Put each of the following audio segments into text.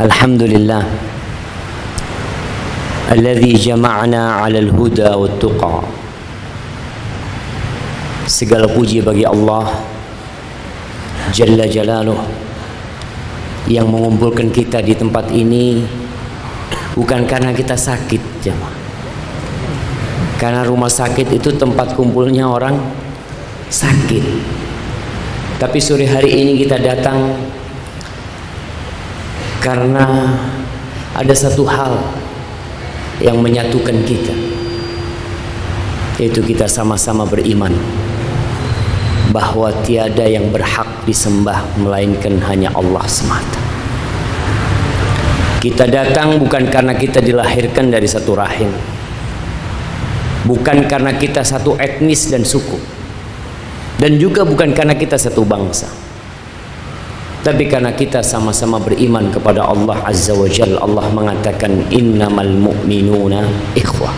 Alhamdulillah alladzi jama'na 'alal huda wat tuqa. Segala puji bagi Allah Jalla Jalaluh yang mengumpulkan kita di tempat ini bukan karena kita sakit, jemaah. Karena rumah sakit itu tempat kumpulnya orang sakit. Tapi sore hari ini kita datang karena ada satu hal yang menyatukan kita, yaitu kita sama-sama beriman bahwa tiada yang berhak disembah melainkan hanya Allah semata. Kita datang bukan karena kita dilahirkan dari satu rahim, bukan karena kita satu etnis dan suku, dan juga bukan karena kita satu bangsa, tapi karena kita sama-sama beriman kepada Allah Azza wa Jalla. Allah mengatakan innamal mu'minuna ikhwah.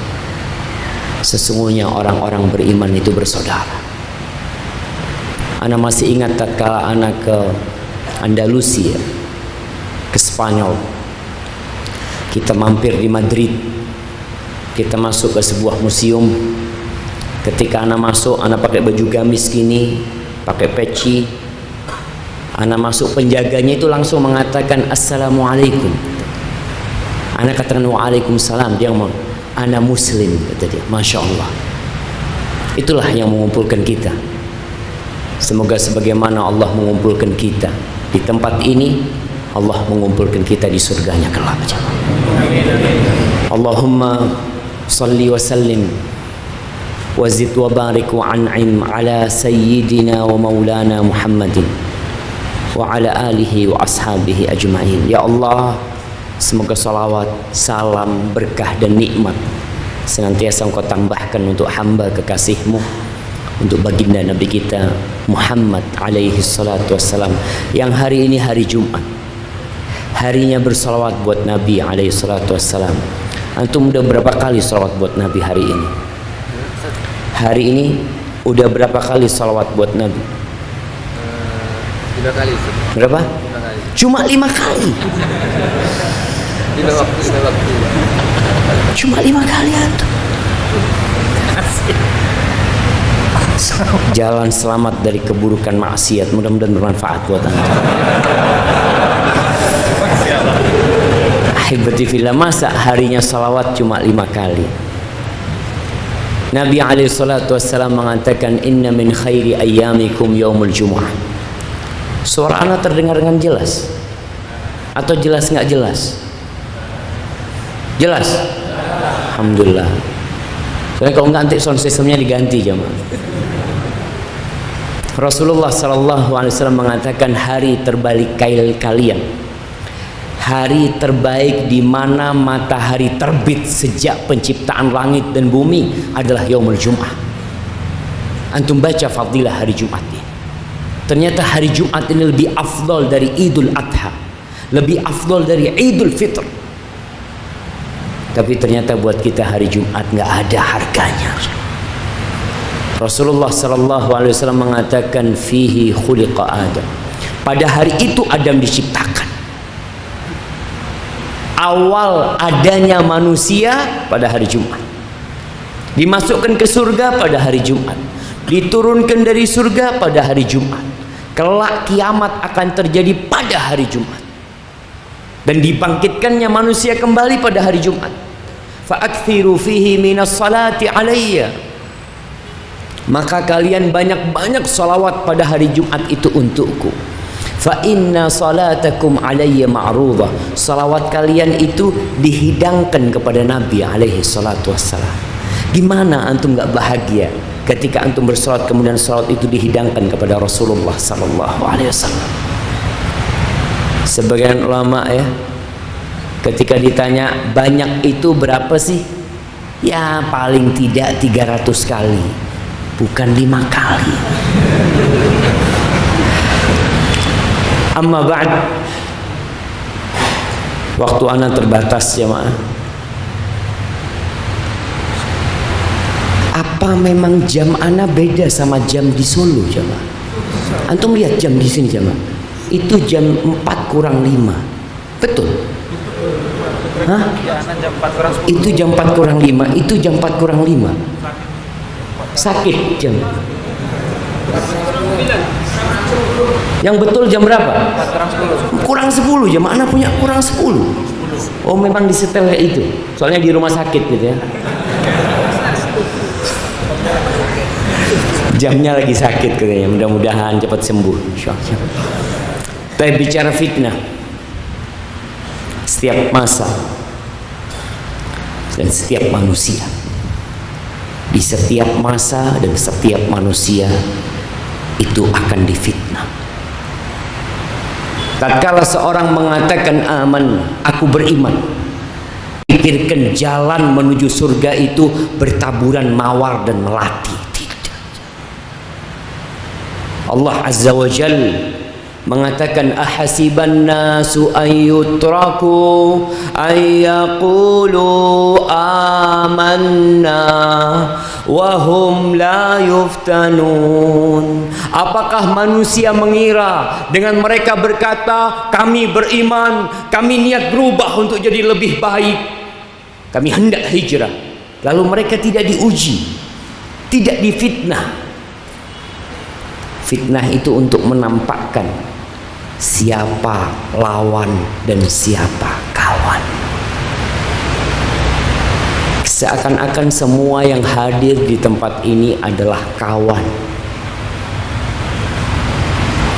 Sesungguhnya orang-orang beriman itu bersaudara. Ana masih ingat tatkala ana ke Andalusia, ke Spanyol. Kita mampir di Madrid. Kita masuk ke sebuah museum. Ketika ana masuk, ana pakai baju gamis gini, pakai peci. Ana masuk, penjaganya itu langsung mengatakan assalamualaikum. Ana katakan waalaikumsalam. Dia ngomong ana muslim, kata dia. Masya Allah. Itulah yang mengumpulkan kita. Semoga sebagaimana Allah mengumpulkan kita di tempat ini, Allah mengumpulkan kita di surganya kelak. Allahumma salli wa sallim wa zid wa barik wa an'im ala sayyidina wa maulana Muhammadin wa ala alihi wa ashabihi ajma'in. Ya Allah, semoga salawat, salam, berkah dan nikmat senantiasa Engkau tambahkan untuk hamba kekasih-Mu, untuk baginda Nabi kita Muhammad alaihi salatu wassalam, yang hari ini hari Jumat, harinya bersalawat buat Nabi alaihi salatu wassalam. Antum udah berapa kali salawat buat Nabi hari ini? Hari ini udah berapa kali salawat buat Nabi? 5 kali. Berapa? 5 kali. Cuma 5 kali. 5 waktu. Cuma 5 kali antum. Jalan selamat dari keburukan maksiat, mudah-mudahan bermanfaat buat anda. Ahibati fillah, masa harinya salawat cuma 5 kali? Nabi alaihi salatu wassalam mengatakan inna min khairi ayyamikum yaumul jumu'ah. Suara anak terdengar dengan jelas atau jelas nggak jelas? Jelas? Alhamdulillah. Soalnya kalau nggak, nanti sound systemnya diganti, jemaah. Rasulullah sallallahu alaihi wasallam mengatakan hari terbaik kalian, hari terbaik di mana matahari terbit sejak penciptaan langit dan bumi adalah yaumul jum'ah. Antum baca fadilah hari Jumat ini. Ternyata hari Jumat ini lebih afdal dari Idul Adha, lebih afdal dari Idul Fitr. Tapi ternyata buat kita hari Jumat nggak ada harganya. Rasulullah sallallahu alaihi wasallam mengatakan fihi khuliqa Adam. Pada hari itu Adam diciptakan. Awal adanya manusia pada hari Jumat. Dimasukkan ke surga pada hari Jumat. Diturunkan dari surga pada hari Jumat. Kelak kiamat akan terjadi pada hari Jumat. Dan dibangkitkannya manusia kembali pada hari Jumat. Fa'akthiru fihi minas salati alayya. Maka kalian banyak-banyak salawat pada hari Jumat itu untukku. Fa inna salatakum alayya ma'rudah. Salawat kalian itu dihidangkan kepada Nabi alaihi salatu wassalam. Gimana antum gak bahagia ketika antum bersalat kemudian salat itu dihidangkan kepada Rasulullah sallallahu alaihi wasallam? Sebagian ulama ya, ketika ditanya banyak itu berapa sih? Ya paling tidak 300 kali, bukan 5 kali. Amma ba'd, waktu ana terbatas jemaah. Apa memang jam ana beda sama jam di Solo jemaah? Antum lihat jam di sini jemaah. Itu jam 4 kurang 5. Betul. Hah? Jam 4 kurang 10. Itu jam 4 kurang 5. Itu jam 4 kurang 5. Sakit jam. Yang betul jam berapa? 4 kurang 10. Kurang 10. Jam mana punya kurang 10? Oh, memang disetel kayak itu. Soalnya di rumah sakit gitu ya. Jamnya lagi sakit katanya. Mudah-mudahan cepat sembuh. Tapi bicara fitnah, setiap masa dan setiap manusia, di setiap masa dan setiap manusia itu akan difitnah. Tatkala seorang mengatakan aman, aku beriman, pikirkan jalan menuju surga itu bertaburan mawar dan melati. Allah Azza wa Jal mengatakan ahasiban nasu ayyutraku ayyaqulu amanna wahum la yuftanun. Apakah manusia mengira dengan mereka berkata kami beriman, kami niat berubah untuk jadi lebih baik, kami hendak hijrah, lalu mereka tidak diuji, tidak difitnah? Fitnah itu untuk menampakkan siapa lawan dan siapa kawan. Seakan-akan semua yang hadir di tempat ini adalah kawan.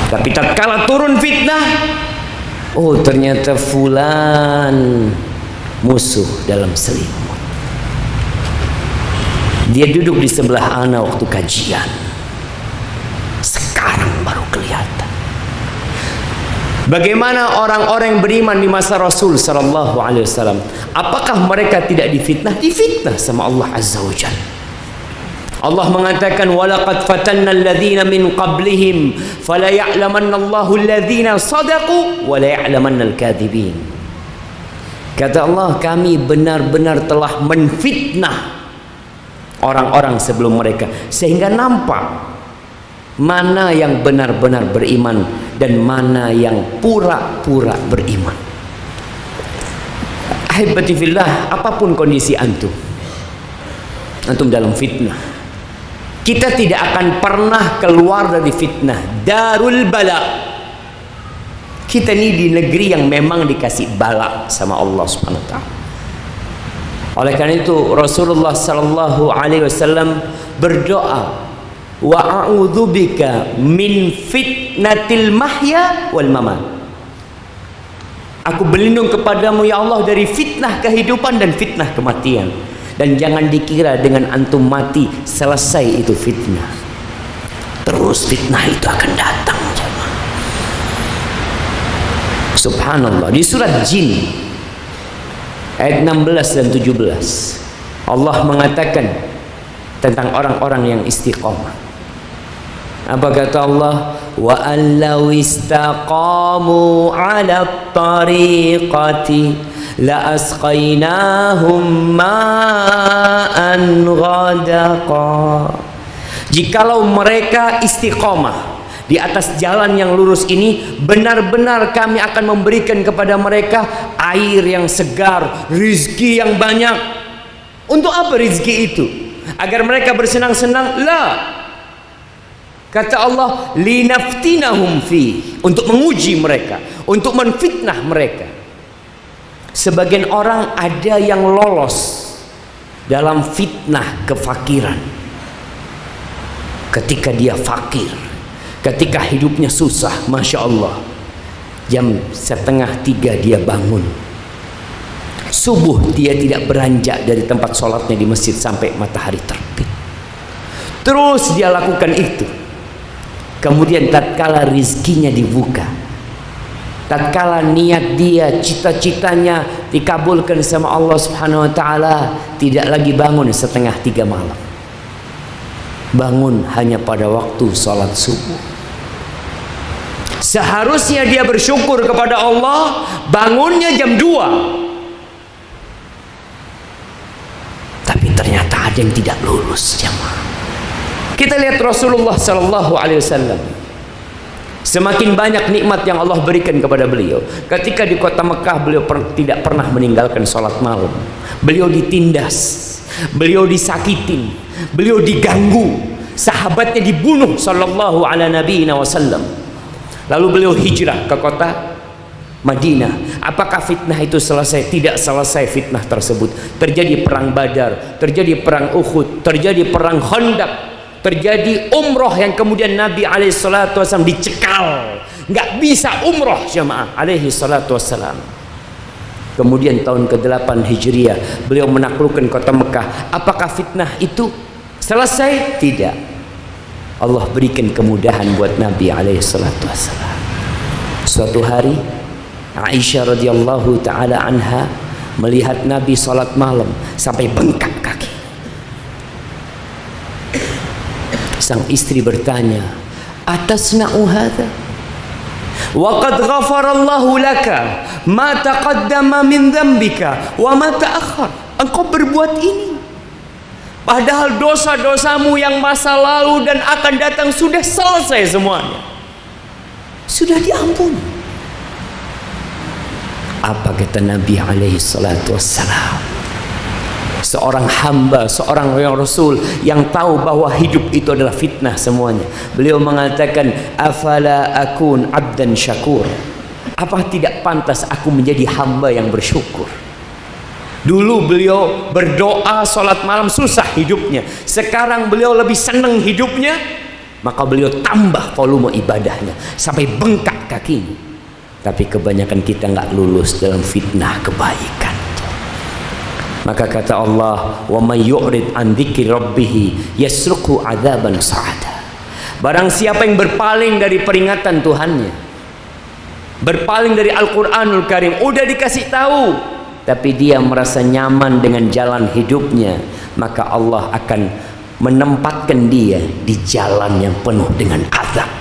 Tapi tatkala turun fitnah, oh ternyata fulan musuh dalam selimut. Dia duduk di sebelah ana waktu kajian. Sekarang baru kelihatan. Bagaimana orang-orang yang beriman di masa Rasul sallallahu alaihi wasallam? Apakah mereka tidak difitnah? Difitnah sama Allah Azza wa Jalla. Allah mengatakan walaqad fatanna alladhina min qablihim fala ya'lamanna Allahu alladhina sadaqu wa la ya'lamanna al-kadhibin. Kata Allah, kami benar-benar telah menfitnah orang-orang sebelum mereka sehingga nampak mana yang benar-benar beriman dan mana yang pura-pura beriman. Ahibati fillah, apapun kondisi antum dalam fitnah, kita tidak akan pernah keluar dari fitnah. Darul bala. Kita ini di negeri yang memang dikasih bala sama Allah Subhanahu wa taala. Oleh karena itu Rasulullah sallallahu alaihi wasallam berdoa, wa a'udzubika min fitnatil mahya wal mamat. Aku berlindung kepadamu ya Allah dari fitnah kehidupan dan fitnah kematian. Dan jangan dikira dengan antum mati selesai itu fitnah. Terus fitnah itu akan datang jemaah. Subhanallah, di surat Jin ayat 16 dan 17 Allah mengatakan tentang orang-orang yang istiqamah. Apa kata Allah? Wa allau istaqamu 'ala tariqati la asqainahum ma'an ghadaqa. Jikalau mereka istiqamah di atas jalan yang lurus ini, benar-benar kami akan memberikan kepada mereka air yang segar, rizki yang banyak. Untuk apa rizki itu? Agar mereka bersenang-senang? La. Kata Allah, linaftinahum fi, untuk menguji mereka, untuk menfitnah mereka. Sebagian orang ada yang lolos dalam fitnah kefakiran. Ketika dia fakir, ketika hidupnya susah, Masya Allah, jam 2:30 dia bangun. Subuh dia tidak beranjak dari tempat sholatnya di masjid sampai matahari terbit. Terus dia lakukan itu. Kemudian tatkala rizkinya dibuka, tatkala niat dia, cita-citanya dikabulkan sama Allah Subhanahu wa taala, tidak lagi bangun 2:30 malam. Bangun hanya pada waktu sholat subuh. Seharusnya dia bersyukur kepada Allah, bangunnya jam 2. Tapi ternyata ada yang tidak lulus jamaah. Kita lihat Rasulullah sallallahu alaihi wasallam. Semakin banyak nikmat yang Allah berikan kepada beliau. Ketika di kota Mekah, beliau tidak pernah meninggalkan sholat malam. Beliau ditindas, beliau disakitin, beliau diganggu, sahabatnya dibunuh sallallahu ala nabiyina wasallam. Lalu beliau hijrah ke kota Madinah. Apakah fitnah itu selesai? Tidak selesai fitnah tersebut. Terjadi perang Badar, terjadi perang Uhud, terjadi perang Khandaq, terjadi umroh yang kemudian Nabi alaihissalatu wassalam dicekal, nggak bisa umroh jamaah alaihissalatu wassalam. Kemudian tahun ke-8 Hijriah beliau menaklukkan kota Mekah. Apakah fitnah itu selesai? Tidak. Allah berikan kemudahan buat Nabi alaihissalatu wassalam. Suatu hari Aisyah radhiyallahu taala anha melihat Nabi salat malam sampai bengkak kaki. Sang istri bertanya, "Atasna'u hadza? Wa qad ghafarallahu laka ma taqaddama min dhanbika wa ma ta'akhkhar." Engkau berbuat ini padahal dosa-dosamu yang masa lalu dan akan datang sudah selesai semuanya. Sudah diampuni. Apa kata Nabi alaihi salatu wassalam? Seorang hamba, seorang rasul yang tahu bahwa hidup itu adalah fitnah semuanya. Beliau mengatakan, "Afala akun abdan syakur?" Apa tidak pantas aku menjadi hamba yang bersyukur? Dulu beliau berdoa salat malam susah hidupnya. Sekarang beliau lebih senang hidupnya, maka beliau tambah volume ibadahnya sampai bengkak kakinya. Tapi kebanyakan kita nggak lulus dalam fitnah kebaikan. Maka kata Allah, "Wa may yu'rid an dzikri rabbih yasruqhu 'adzaban sa'ada." Barang siapa yang berpaling dari peringatan Tuhannya, berpaling dari Al-Qur'anul Karim, udah dikasih tahu, tapi dia merasa nyaman dengan jalan hidupnya, maka Allah akan menempatkan dia di jalan yang penuh dengan azab.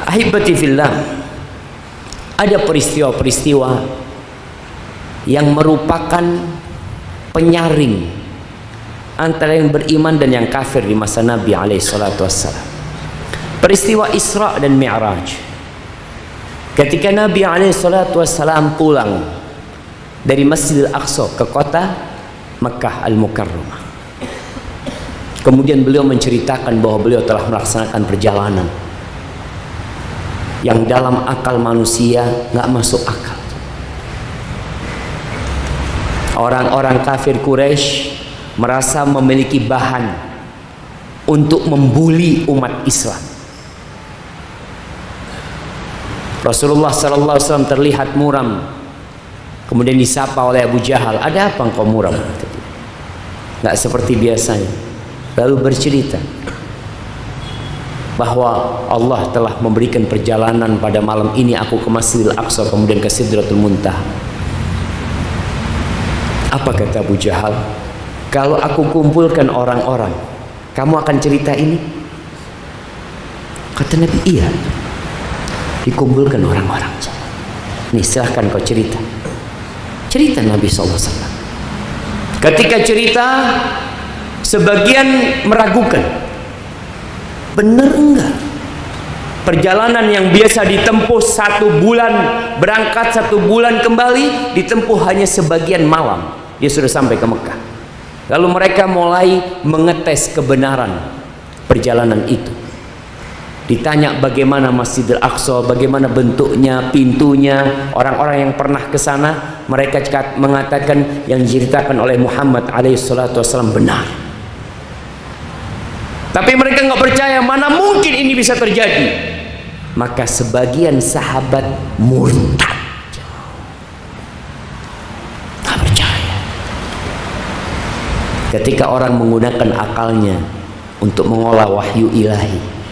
Ahibati fillah, ada peristiwa-peristiwa yang merupakan penyaring antara yang beriman dan yang kafir di masa Nabi alaihissalatu wassalam. Peristiwa Isra dan Mi'raj. Ketika Nabi alaihissalatu wassalam pulang dari Masjidil Aqsa ke kota Makkah Al-Mukarramah, kemudian beliau menceritakan bahwa beliau telah melaksanakan perjalanan yang dalam akal manusia nggak masuk akal. Orang-orang kafir Quraisy merasa memiliki bahan untuk membuli umat Islam. Rasulullah SAW terlihat muram, kemudian disapa oleh Abu Jahal, "Ada apa engkau muram?" Nggak seperti biasanya. Lalu bercerita bahwa Allah telah memberikan perjalanan pada malam ini, aku ke Masjidil Aqsa kemudian ke Sidratul Muntaha. Apa kata Abu Jahal? "Kalau aku kumpulkan orang-orang, kamu akan cerita ini?" Kata Nabi, "Iya." Dikumpulkan orang-orang. Nih silahkan kau cerita. Cerita Nabi SAW. Ketika cerita, sebagian meragukan, benar enggak? Perjalanan yang biasa ditempuh 1 bulan, berangkat 1 bulan kembali, ditempuh hanya sebagian malam, dia sudah sampai ke Mekah. Lalu mereka mulai mengetes kebenaran perjalanan itu. Ditanya bagaimana Masjidil Aqsa, bagaimana bentuknya, pintunya. Orang-orang yang pernah ke sana, mereka mengatakan yang diceritakan oleh Muhammad alaihissalam benar. Tapi mereka nggak percaya, mana mungkin ini bisa terjadi. Maka sebagian sahabat murtad, nggak percaya. Ketika orang menggunakan akalnya untuk mengolah wahyu ilahi,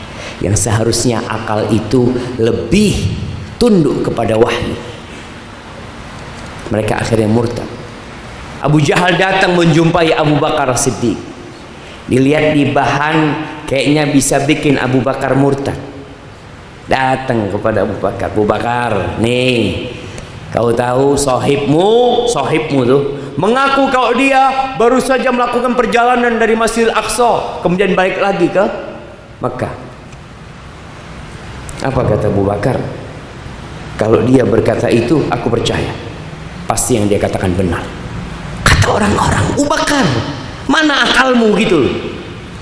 yang seharusnya akal itu lebih tunduk kepada wahyu, mereka akhirnya murtad. Abu Jahal datang menjumpai Abu Bakar Siddiq. Dilihat di bahan kayaknya bisa bikin Abu Bakar murtad. Datang kepada Abu Bakar, "Abu Bakar, nih, kau tahu sahibmu tuh mengaku kalau dia baru saja melakukan perjalanan dari Masjidil Aqsa kemudian balik lagi ke Mekah. Apa kata Abu Bakar? Kalau dia berkata itu, aku percaya. Pasti yang dia katakan benar. Kata orang-orang, Abu Bakar, mana akalmu gitu loh.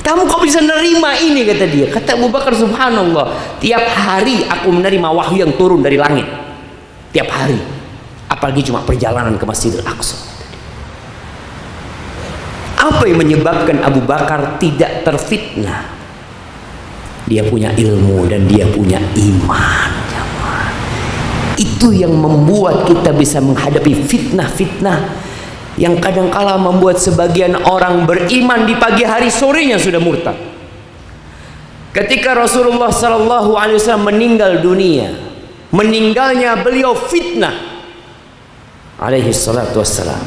Kamu kok bisa nerima ini, kata dia. Kata Abu Bakar, subhanallah, tiap hari aku menerima wahyu yang turun dari langit. Tiap hari. Apalagi cuma perjalanan ke Masjidil Aqsa. Apa yang menyebabkan Abu Bakar tidak terfitnah? Dia punya ilmu dan dia punya iman. Itu yang membuat kita bisa menghadapi fitnah-fitnah yang kadangkala membuat sebagian orang beriman di pagi hari, sorenya sudah murtad. Ketika Rasulullah sallallahu alaihi wasallam meninggal dunia, meninggalnya beliau fitnah alaihi salatu wassalam.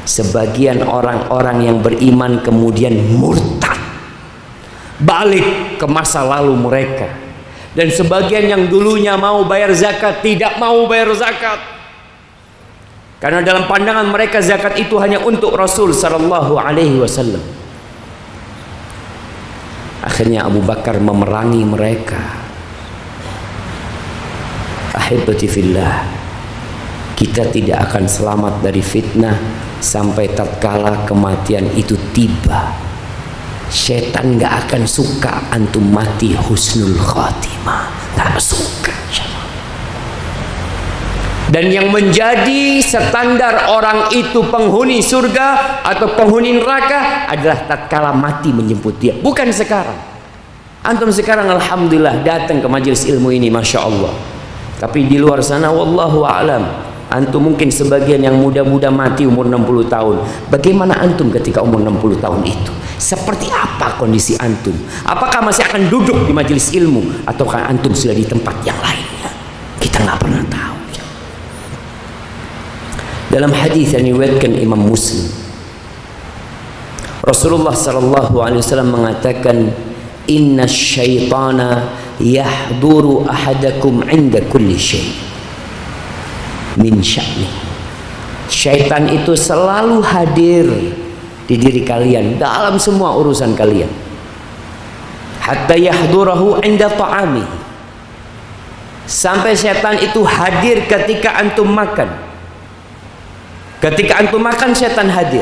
Sebagian orang-orang yang beriman kemudian murtad, balik ke masa lalu mereka. Dan sebagian yang dulunya mau bayar zakat tidak mau bayar zakat, karena dalam pandangan mereka zakat itu hanya untuk Rasul sallallahu alaihi wasallam. Akhirnya Abu Bakar memerangi mereka. Ahibati fillah, kita tidak akan selamat dari fitnah sampai tatkala kematian itu tiba. Setan gak akan suka antum mati husnul khatimah, gak suka. Dan yang menjadi standar orang itu penghuni surga atau penghuni neraka adalah tatkala mati menjemput dia, bukan sekarang. Antum sekarang alhamdulillah datang ke majelis ilmu ini, masya Allah. Tapi di luar sana wallahu a'lam, antum mungkin sebagian yang muda-muda mati umur 60 tahun. Bagaimana antum ketika umur 60 tahun itu? Seperti apa kondisi antum? Apakah masih akan duduk di majelis ilmu, ataukah antum sudah di tempat yang lainnya? Kita nggak pernah tahu. Dalam hadis yang diriwayatkan Imam Muslim, Rasulullah sallallahu alaihi wasallam mengatakan, "Inna syaitana yahduru ahadakum 'inda kulli syai' min sya'ni." Syaitan itu selalu hadir di diri kalian dalam semua urusan kalian. Hatta yahdurahu 'inda ta'ami. Sampai syaitan itu hadir ketika antum makan. Ketika antum makan, syaitan hadir.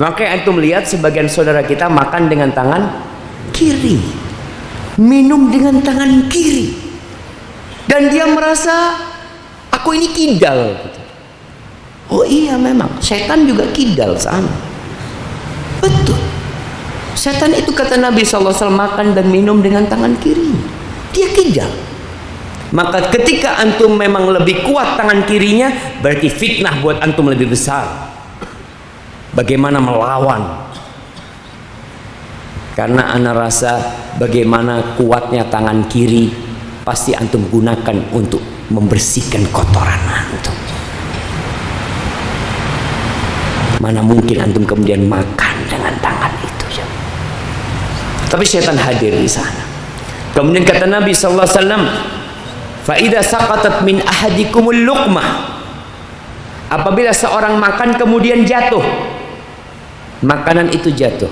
Makanya antum lihat sebagian saudara kita makan dengan tangan kiri, minum dengan tangan kiri, dan dia merasa aku ini kidal. Oh iya, memang syaitan juga kidal sama. Betul. Setan itu kata Nabi SAW makan dan minum dengan tangan kiri. Dia kidal. Maka ketika antum memang lebih kuat tangan kirinya, berarti fitnah buat antum lebih besar. Bagaimana melawan? Karena ana rasa bagaimana kuatnya tangan kiri pasti antum gunakan untuk membersihkan kotoran antum. Mana mungkin antum kemudian makan dengan tangan itu ya. Tapi syaitan hadir di sana. Kemudian kata Nabi sallallahu alaihi wasallam, "Fa idza saqatat min ahadikumul luqmah." Apabila seorang makan kemudian jatuh, makanan itu jatuh,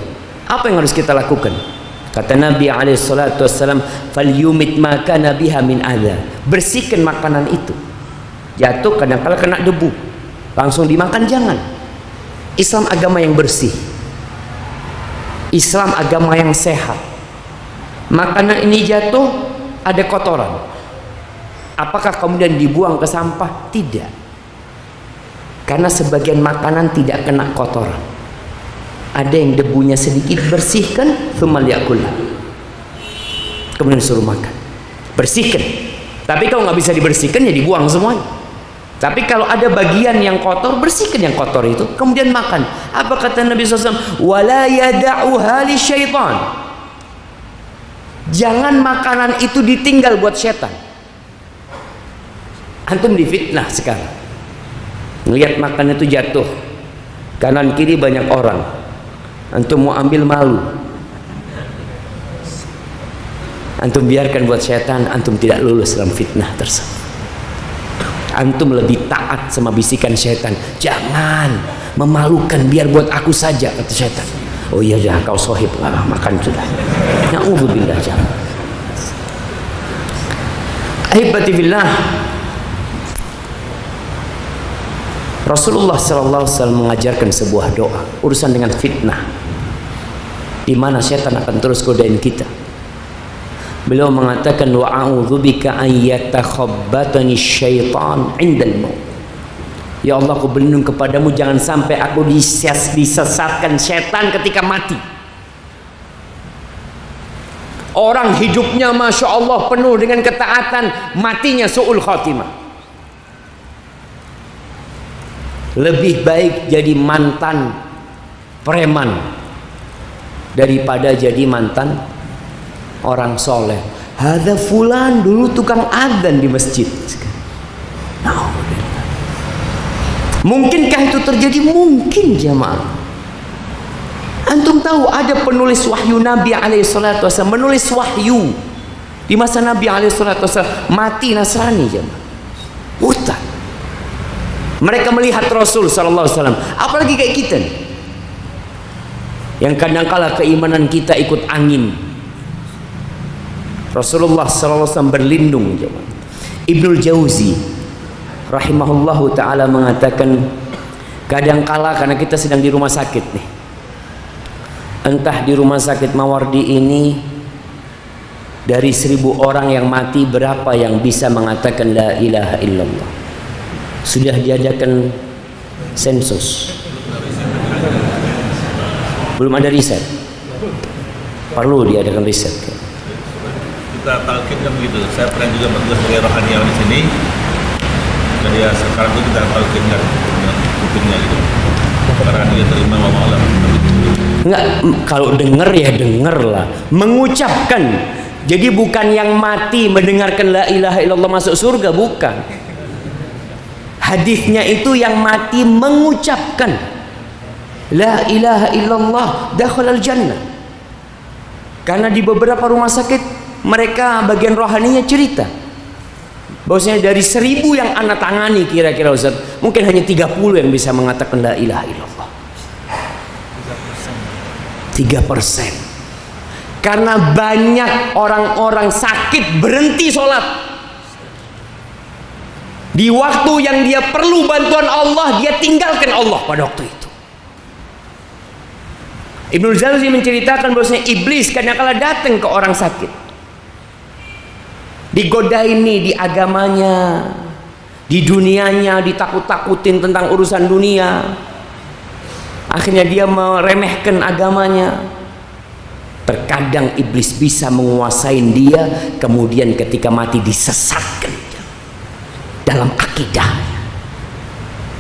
apa yang harus kita lakukan? Kata Nabi alaihi salatu wasallam, "Falyumit ma kana biha min adza." Bersihkan makanan itu. Jatuh kadang-kala kena debu, langsung dimakan jangan. Islam agama yang bersih, Islam agama yang sehat. Makanan ini jatuh, ada kotoran, apakah kemudian dibuang ke sampah? Tidak, karena sebagian makanan tidak kena kotoran. Ada yang debunya sedikit, bersihkan, thumma liyakullah, kemudian suruh makan. Bersihkan. Tapi kalau nggak bisa dibersihkan ya dibuang semuanya. Tapi kalau ada bagian yang kotor, bersihkan yang kotor itu, kemudian makan. Apa kata Nabi SAW? Wala yada'uha li syaitan. Jangan makanan itu ditinggal buat syaitan. Antum difitnah sekarang. Melihat makan itu jatuh, kanan kiri banyak orang, antum mau ambil malu. Antum biarkan buat syaitan, antum tidak lulus dalam fitnah tersebut. Antum lebih taat sama bisikan syaitan. Jangan, memalukan, biar buat aku saja, kata syaitan. Oh iya, jangan, kau sohib, makan sudah. Na'udzubillah, jangan. Ahibati fillah, Rasulullah sallallahu alaihi wasallam mengajarkan sebuah doa urusan dengan fitnah, di mana setan akan terus godain kita. Beliau mengatakan, wa a'udzubika an yatakhabbatani syaitan 'indal maut. Ya Allah, aku berlindung kepadamu jangan sampai aku disesatkan setan ketika mati. Orang hidupnya Masya Allah penuh dengan ketaatan, matinya su'ul khatimah. Lebih baik jadi mantan preman daripada jadi mantan orang soleh. Hadza fulan dulu tukang adzan di masjid. Mungkinkah itu terjadi? Mungkin jamaah. Antum tahu ada penulis wahyu Nabi alaihissalatu wassalam, menulis wahyu di masa Nabi alaihissalatu wassalam, mati Nasrani jemaah. Murtad. Mereka melihat Rasul sallallahu alaihi wasallam, apalagi kayak kita nih, yang kadangkala keimanan kita ikut angin. Rasulullah sallallahu alaihi wasallam berlindung jemaah. Ibnul Jauzi rahimahullahu taala mengatakan, kadangkala karena kita sedang di rumah sakit nih, entah di rumah sakit Mawardi ini, dari 1000 orang yang mati berapa yang bisa mengatakan la ilaha illallah? Sudah diadakan sensus, belum ada riset. Perlu diadakan riset. Kita talqin kan begitu. Saya pernah juga bertugas sebagai rohaniawan di sini. Jadi ya sekarang itu kita talqinkan hukumnya gitu. Karena dia terima wa ma'alam. Enggak, kalau denger ya denger lah, mengucapkan. Jadi bukan yang mati mendengarkan la ilaha illallah masuk surga, bukan. Hadisnya itu yang mati mengucapkan la ilaha illallah dakhalal jannah. Karena di beberapa rumah sakit mereka bagian rohaninya cerita bahwasanya dari 1000 yang anak tangani kira-kira Ustaz, mungkin hanya 30 yang bisa mengatakan la ilaha illallah. 3%. Karena banyak orang-orang sakit berhenti sholat di waktu yang dia perlu bantuan Allah, dia tinggalkan Allah pada waktu itu. Ibnul Jauzi menceritakan bahwasanya iblis kadang-kala datang ke orang sakit, digodain nih di agamanya, di dunianya, ditakut-takutin tentang urusan dunia. Akhirnya dia meremehkan agamanya. Terkadang iblis bisa menguasai dia, kemudian ketika mati disesatkan dalam akidah.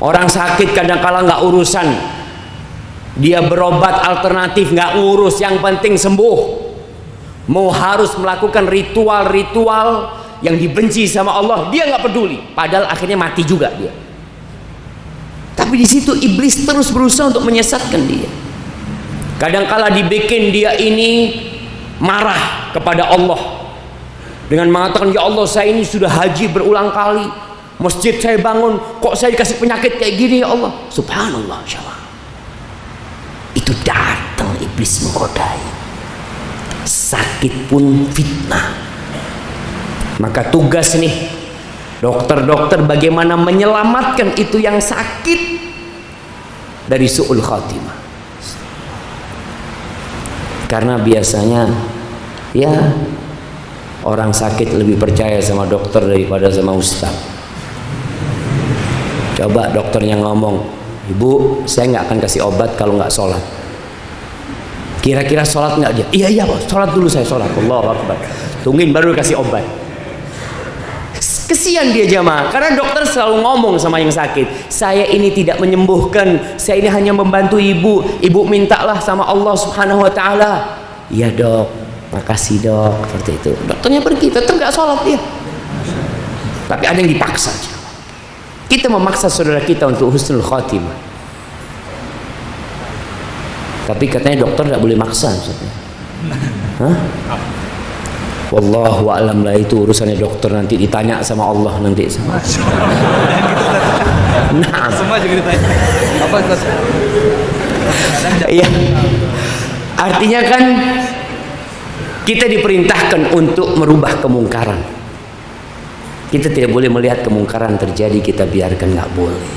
Orang sakit kadang-kala nggak urusan, dia berobat alternatif nggak ngurus, yang penting sembuh. Mau harus melakukan ritual-ritual yang dibenci sama Allah, dia nggak peduli. Padahal akhirnya mati juga dia. Tapi di situ iblis terus berusaha untuk menyesatkan dia. Kadangkala dibikin dia ini marah kepada Allah dengan mengatakan, ya Allah, saya ini sudah haji berulang kali, masjid saya bangun, kok saya dikasih penyakit kayak gini ya Allah. Subhanallah, syawal. Itu datang iblis menggodai. Sakit pun fitnah. Maka tugas nih dokter-dokter bagaimana menyelamatkan itu yang sakit dari su'ul khatimah. Karena biasanya ya orang sakit lebih percaya sama dokter daripada sama ustaz. Coba dokternya ngomong, ibu saya nggak akan kasih obat kalau nggak sholat. Kira-kira sholat nggak dia? Iya iya Pak, sholat dulu, saya sholat. Allahu Akbar. Tungguin baru kasih obat. Kesian dia jamaah, karena dokter selalu ngomong sama yang sakit, saya ini tidak menyembuhkan, saya ini hanya membantu ibu. Ibu mintalah sama Allah Subhanahu wa taala. Iya dok, makasih dok. Seperti itu. Dokternya pergi, tetap nggak sholat dia. Tapi ada yang dipaksa. Kita memaksa saudara kita untuk husnul khatimah. Tapi katanya dokter tidak boleh maksa. Hah? Wallahu a'lam lah, itu urusannya dokter, nanti ditanya sama Allah nanti sama. Nah, Semua juga ditanya. Apa Ustaz? iya. Artinya kan kita diperintahkan untuk merubah kemungkaran. Kita tidak boleh melihat kemungkaran terjadi kita biarkan, nggak boleh.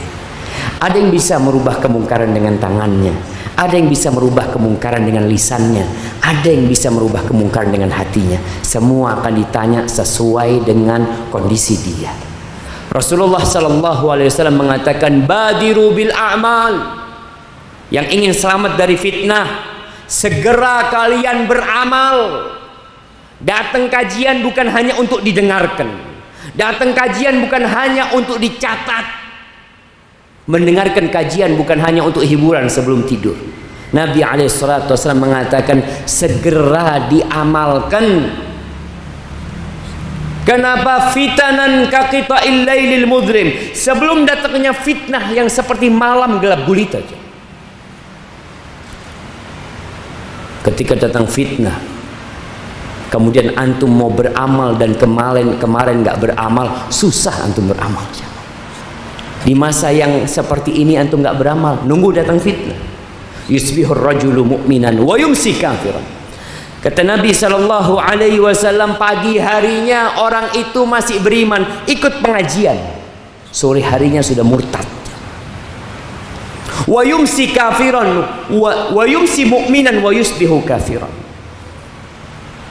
Ada yang bisa merubah kemungkaran dengan tangannya, ada yang bisa merubah kemungkaran dengan lisannya, ada yang bisa merubah kemungkaran dengan hatinya. Semua akan ditanya sesuai dengan kondisi dia. Rasulullah sallallahu alaihi wasallam mengatakan, badiru bil a'mal. Yang ingin selamat dari fitnah, segera kalian beramal. Datang kajian bukan hanya untuk didengarkan, datang kajian bukan hanya untuk dicatat. Mendengarkan kajian bukan hanya untuk hiburan sebelum tidur. Nabi alaihissalatu wassalam mengatakan segera diamalkan. Kenapa? Fitanan kaqita'il lailil mudlim. Sebelum datangnya fitnah yang seperti malam gelap gulita. Ketika datang fitnah, kemudian antum mau beramal dan kemarin nggak beramal, susah antum beramal. Di masa yang seperti ini antum nggak beramal, nunggu datang fitnah. Yusbihur rajulu mu'minan wa yumsi kafiran. Kata Nabi sallallahu alaihi wasallam, pagi harinya orang itu masih beriman, ikut pengajian. Sore harinya sudah murtad. Wa yumsi kafiran wa yumsi mu'minan wa yusbihu kafiran.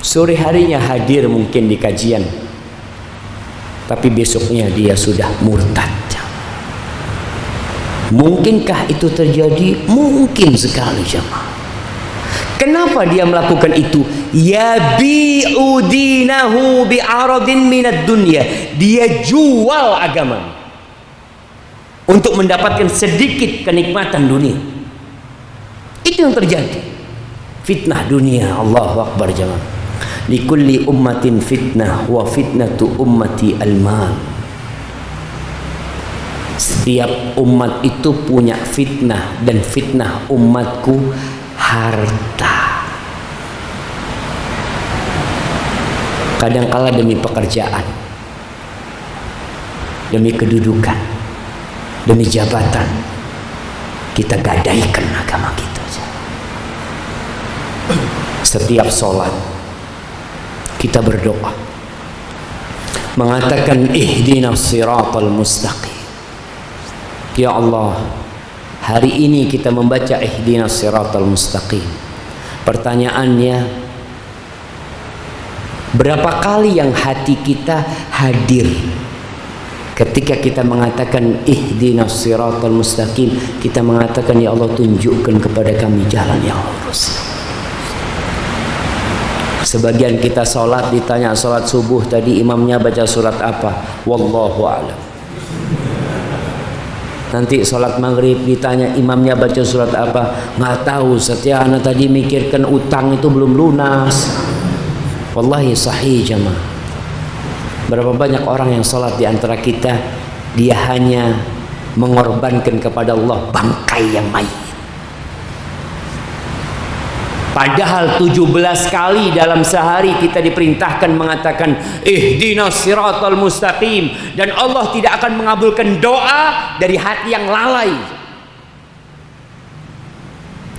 Sore harinya hadir mungkin di kajian, tapi besoknya dia sudah murtad. Mungkinkah itu terjadi? Mungkin sekali jemaah. Kenapa dia melakukan itu? Yabi'u dinahu bi'aradin minad dunya. Dia jual agama untuk mendapatkan sedikit kenikmatan dunia. Itu yang terjadi. Fitnah dunia. Allahu akbar jemaah. Likulli ummatin fitnah wa fitnatu ummati al-mal. Setiap umat itu punya fitnah, dan fitnah umatku harta. Kadangkala demi pekerjaan, demi kedudukan, demi jabatan, kita gadaikan agama kita. Setiap sholat kita berdoa mengatakan ihdinas siratal mustaqim. Ya Allah, hari ini kita membaca ihdinas siratal mustaqim. Pertanyaannya, berapa kali yang hati kita hadir ketika kita mengatakan ihdinas siratal mustaqim? Kita mengatakan, ya Allah, tunjukkan kepada kami jalan yang lurus. Sebagian kita sholat ditanya, sholat subuh tadi imamnya baca surat apa? Wallahu a'lam. Nanti sholat maghrib ditanya imamnya baca surat apa? Nggak tahu. Setia anak tadi mikirkan utang itu belum lunas. Wallahi sahih jemaah. Berapa banyak orang yang sholat di antara kita, dia hanya mengorbankan kepada Allah bangkai yang mayit. Padahal 17 kali dalam sehari kita diperintahkan mengatakan ihdinas siratal mustaqim, dan Allah tidak akan mengabulkan doa dari hati yang lalai.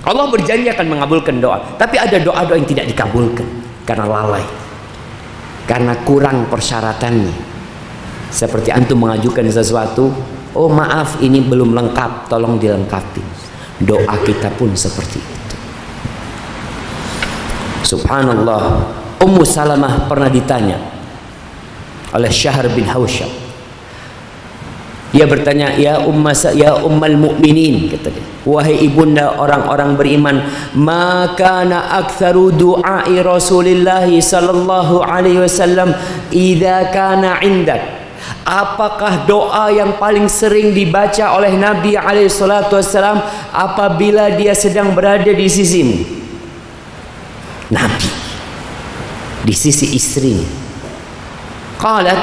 Allah berjanji akan mengabulkan doa, tapi ada doa-doa yang tidak dikabulkan karena lalai, karena kurang persyaratannya. Seperti antum mengajukan sesuatu, oh maaf ini belum lengkap, tolong dilengkapi. Doa kita pun seperti itu. Subhanallah, Ummu Salamah pernah ditanya oleh Syahr bin Hausyab. Dia bertanya, ya ummal mu'minin, kata dia, wahai ibunda orang-orang beriman, ma kana aktsaru du'ai Rasulillah sallallahu alaihi wasallam idza kana indak. Apakah doa yang paling sering dibaca oleh Nabi alaihi salatu wasallam apabila dia sedang berada di sisimu? Nabi di sisi istrinya. Qalat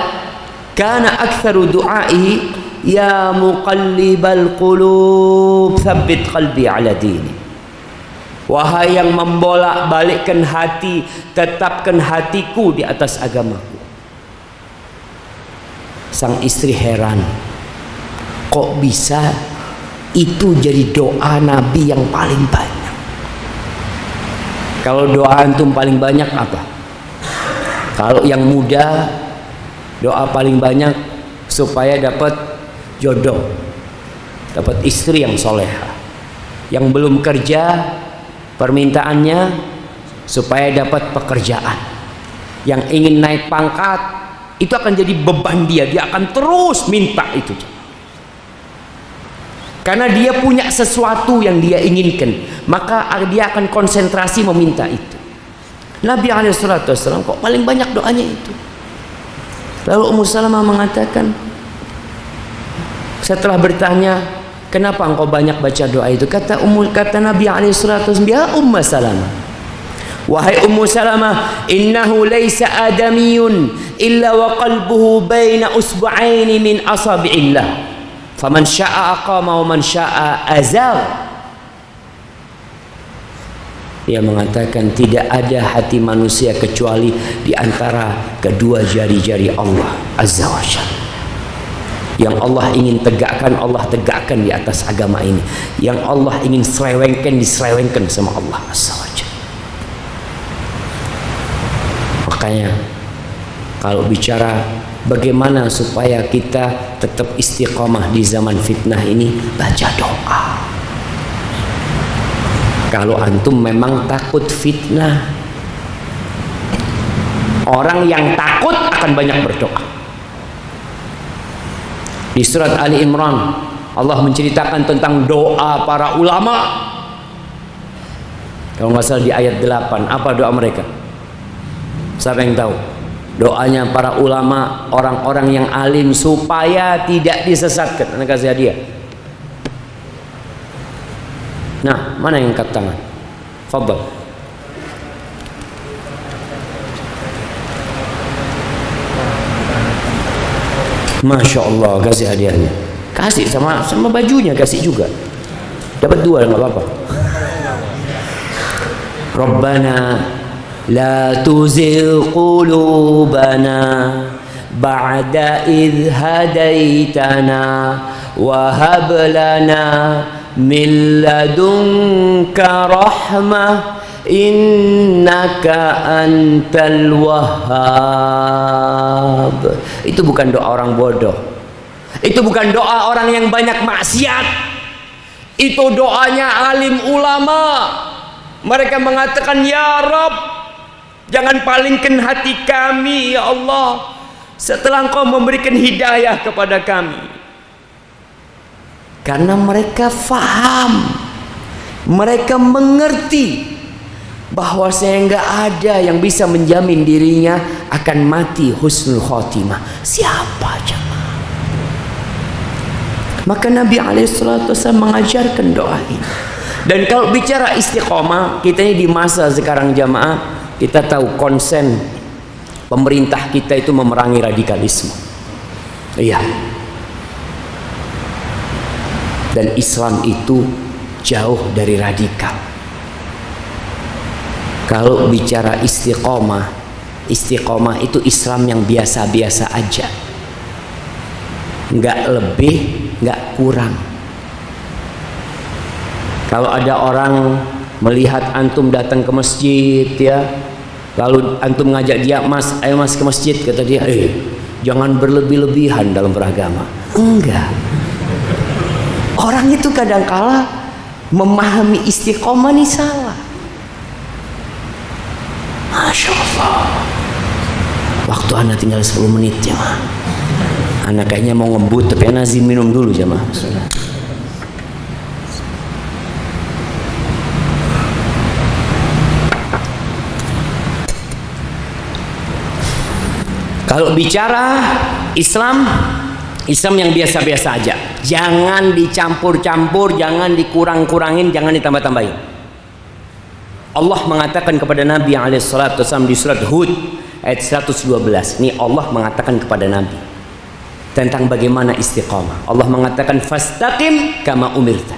kana aktsaru du'ai ya muqallibal qulub tsabbit qalbi ala dini. Wahai yang membolak-balikkan hati, tetapkan hatiku di atas agamaku. Sang istri heran, kok bisa itu jadi doa Nabi yang paling banyak? Kalau doa antum paling banyak apa? Kalau yang muda Doa paling banyak supaya dapat jodoh, dapat istri yang soleha. Yang belum kerja, permintaannya supaya dapat pekerjaan. Yang ingin naik pangkat, itu akan jadi beban dia akan terus minta itu. Karena dia punya sesuatu yang dia inginkan, maka dia akan konsentrasi meminta itu. Nabi SAW kok paling banyak doanya itu. Lalu Ummu Salamah mengatakan, setelah bertanya, kenapa engkau banyak baca doa itu? Kata Nabi SAW, ya Ummu Salamah, wahai Ummu Salamah, innahu laysa adamiyun illa wa qalbuhu baina usbu'aini min asabi'illah, faman sya'a aqama wa man sya'a azal. Dia mengatakan tidak ada hati manusia kecuali di antara kedua jari-jari Allah Azza wa Jalla. Yang Allah ingin tegakkan, Allah tegakkan di atas agama ini. Yang Allah ingin selewengkan, diselewengkan sama Allah Azza wa Jalla. Makanya kalau bicara bagaimana supaya kita tetap istiqomah di zaman fitnah ini, baca doa. Kalau antum memang takut fitnah, orang yang takut akan banyak berdoa. Di surat Ali Imran, Allah menceritakan tentang doa para ulama. Kalau nggak salah di ayat 8, apa doa mereka? Siapa yang tahu? Doanya para ulama, orang-orang yang alim supaya tidak disesatkan. Anda kasih hadiah. Nah, mana yang angkat tangan? Fadhal. Masya Allah, kasih hadiahnya. Kasih sama bajunya, kasih juga. Dapat 2, nggak apa-apa. Rabbana la tuzigh qulubana ba'da idh hadaitana wa hab lana min ladunka rahmah innaka antal wahhab. Itu bukan doa orang bodoh, itu bukan doa orang yang banyak maksiat, itu doanya alim ulama. Mereka mengatakan, ya Rabb, jangan palingkan hati kami ya Allah setelah Engkau memberikan hidayah kepada kami. Karena mereka faham, mereka mengerti bahwa saya nggak ada yang bisa menjamin dirinya akan mati husnul khotimah. Siapa jemaah? Maka Nabi SAW mengajarkan doa ini. Dan kalau bicara istiqomah, kita ini di masa sekarang jamaah, kita tahu konsen pemerintah kita itu memerangi radikalisme. Iya. Dan Islam itu jauh dari radikal. Kalau bicara istiqomah, istiqomah itu Islam yang biasa-biasa aja, nggak lebih, nggak kurang. Kalau ada orang melihat antum datang ke masjid ya, lalu antum ngajak dia, mas, ayo mas ke masjid, kata dia, jangan berlebih-lebihan dalam beragama. Enggak. Orang itu kadangkala memahami istiqomah ini salah. Masya Allah. Waktu anak tinggal 10 menit jemaah. Anak kayaknya mau ngebut, tapi anak izin minum dulu jemaah. Kalau bicara Islam yang biasa-biasa aja, jangan dicampur-campur, jangan dikurang-kurangin, jangan ditambah-tambahin. Allah mengatakan kepada Nabi SAW di surat Hud ayat 112. Ini Allah mengatakan kepada Nabi tentang bagaimana istiqamah. Allah mengatakan fastaqim kama umirta.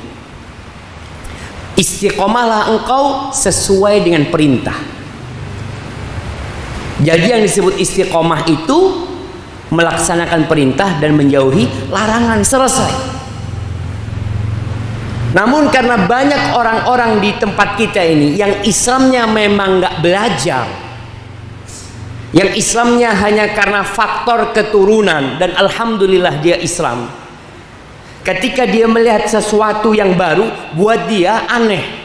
Istiqomahlah engkau sesuai dengan perintah. Jadi yang disebut istiqomah itu melaksanakan perintah dan menjauhi larangan, selesai. Namun karena banyak orang-orang di tempat kita ini yang Islamnya memang nggak belajar, yang Islamnya hanya karena faktor keturunan, dan alhamdulillah dia Islam. Ketika dia melihat sesuatu yang baru, buat dia aneh.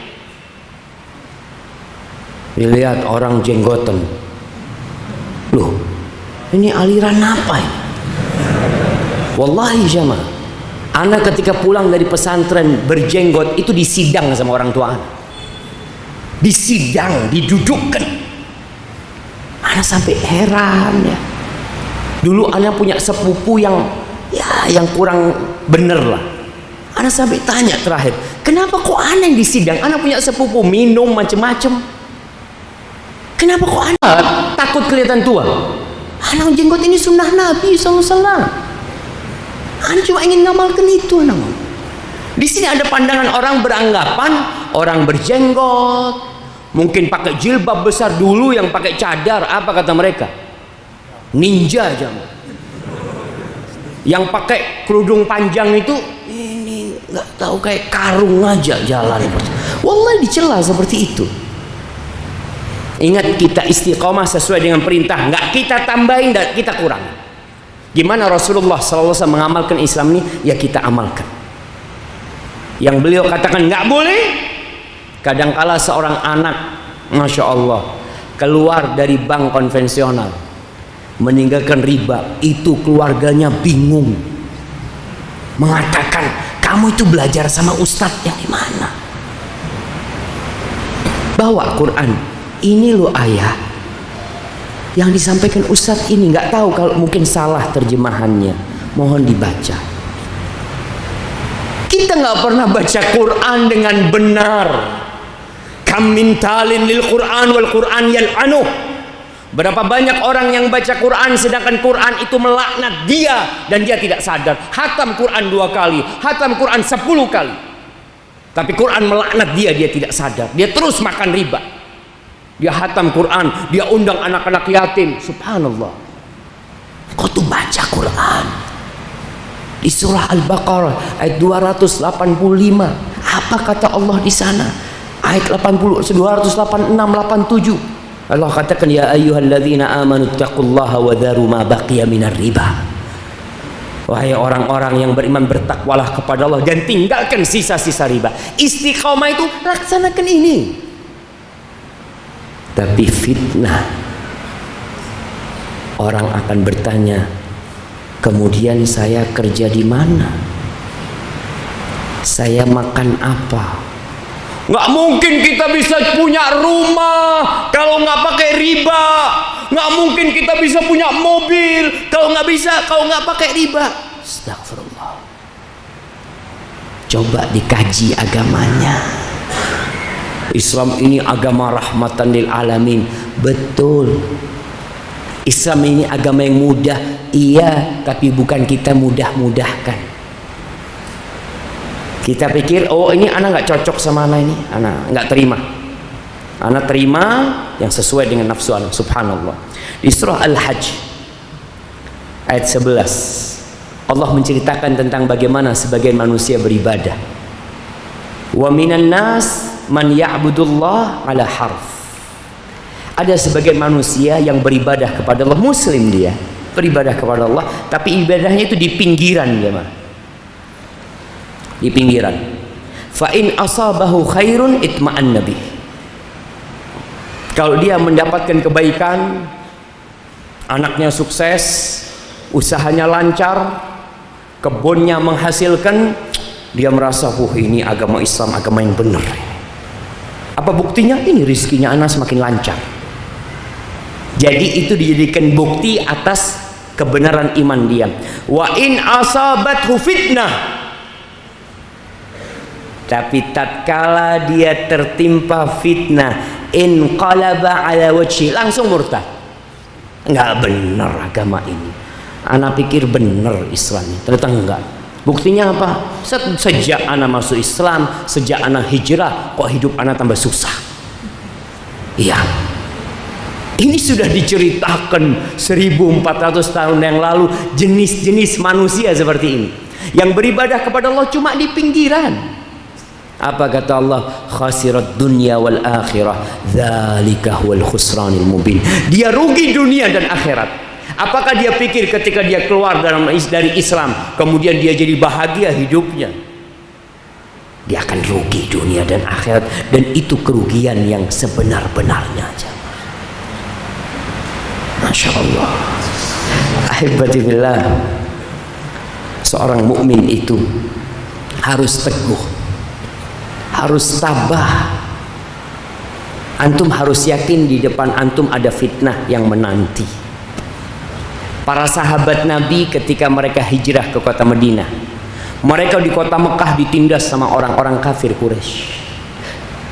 Dilihat orang jenggoten, loh ini aliran apa ini? Wallahi jamaah, anak ketika pulang dari pesantren berjenggot itu disidang sama orang tua anak. Disidang, didudukkan. Anak sampai heran ya. Dulu anak punya sepupu yang kurang bener lah. Anak sampai tanya terakhir, kenapa kok anak yang disidang? Anak punya sepupu minum macem-macem. Kenapa kok anak takut kelihatan tua? Anak jenggot ini sunnah Nabi SAW. Anak cuma ingin ngamalkan itu anak. Di sini ada pandangan orang beranggapan orang berjenggot mungkin pakai jilbab besar, dulu yang pakai cadar apa kata mereka? Ninja aja. Yang pakai kerudung panjang itu ini nggak tahu kayak karung aja jalan. Wallahi dicela seperti itu. Ingat, kita istiqomah sesuai dengan perintah, nggak kita tambahin dan kita kurang. Gimana Rasulullah SAW mengamalkan Islam ini? Ya kita amalkan. Yang beliau katakan nggak boleh, kadangkala seorang anak, masya Allah, keluar dari bank konvensional, meninggalkan riba, itu keluarganya bingung, mengatakan kamu itu belajar sama ustadz yang di mana? Bawa Quran, ini loh ayah yang disampaikan ustadz ini, nggak tahu kalau mungkin salah terjemahannya, mohon dibaca. Kita nggak pernah baca Quran dengan benar. Kam min talin lil Quran wal Quran yal'anuh. Berapa banyak orang yang baca Quran sedangkan Quran itu melaknat dia dan dia tidak sadar. Hatam Quran 2 kali, hatam Quran 10 kali, tapi Quran melaknat dia tidak sadar. Dia terus makan riba. Dia hatam Quran, dia undang anak-anak yatim. Subhanallah. Kau tuh baca Quran di surah Al-Baqarah ayat 285. Apa kata Allah di sana? Ayat 80, 286, 87. Allah katakan, ya ayyuhalladzina amanu taqullaha wa dharu ma baqiya minar riba. Wahai orang-orang yang beriman, bertakwalah kepada Allah dan tinggalkan sisa-sisa riba. Istiqomah itu laksanakan ini. Tapi fitnah, orang akan bertanya, kemudian saya kerja di mana? Saya makan apa? Nggak mungkin kita bisa punya rumah kalau nggak pakai riba. Nggak mungkin kita bisa punya mobil kalau nggak pakai riba. Astagfirullah. Coba dikaji agamanya. Islam ini agama rahmatan lil alamin. Betul. Islam ini agama yang mudah. Iya, tapi bukan kita mudah-mudahkan. Kita pikir, oh ini anak nggak cocok sama anak ini, anak nggak terima. Anak terima yang sesuai dengan nafsu anak. Subhanallah. Di surah Al-Hajj ayat 11, Allah menceritakan tentang bagaimana sebagian manusia beribadah. Wa minan nas man ya'budullah ala harf. Ada sebagian manusia yang beribadah kepada Allah, muslim dia, beribadah kepada Allah, tapi ibadahnya itu di pinggiran, gimana? Di pinggiran. Fa in asabahu khairun itma'anna bih. Kalau dia mendapatkan kebaikan, anaknya sukses, usahanya lancar, kebunnya menghasilkan, dia merasa, ini agama Islam, agama yang benar. Apa buktinya? Ini rizkinya anak semakin lancar. Jadi itu dijadikan bukti atas kebenaran iman dia. Wa in asabathu fitnah. Tapi tatkala dia tertimpa fitnah, inqalaba ala wajhi, langsung murtad. Enggak benar agama ini. Anak pikir benar Islam ini, ternyata enggak. Buktinya apa? Sejak anak masuk Islam, sejak anak hijrah, kok hidup anak tambah susah. Iya. Ini sudah diceritakan 1400 tahun yang lalu, jenis-jenis manusia seperti ini yang beribadah kepada Allah cuma di pinggiran. Apa kata Allah? Khasirat dunya wal akhirah, dzalika huwal khusranul mubin. Dia rugi dunia dan akhirat. Apakah dia pikir ketika dia keluar dari Islam kemudian dia jadi bahagia hidupnya? Dia akan rugi dunia dan akhirat, dan itu kerugian yang sebenar-benarnya. Masya Allah. Ahibati billah, seorang mukmin itu harus teguh, harus tabah. Antum harus yakin di depan antum ada fitnah yang menanti. Para sahabat Nabi ketika mereka hijrah ke kota Madinah, mereka di kota Mekah ditindas sama orang-orang kafir Quraisy.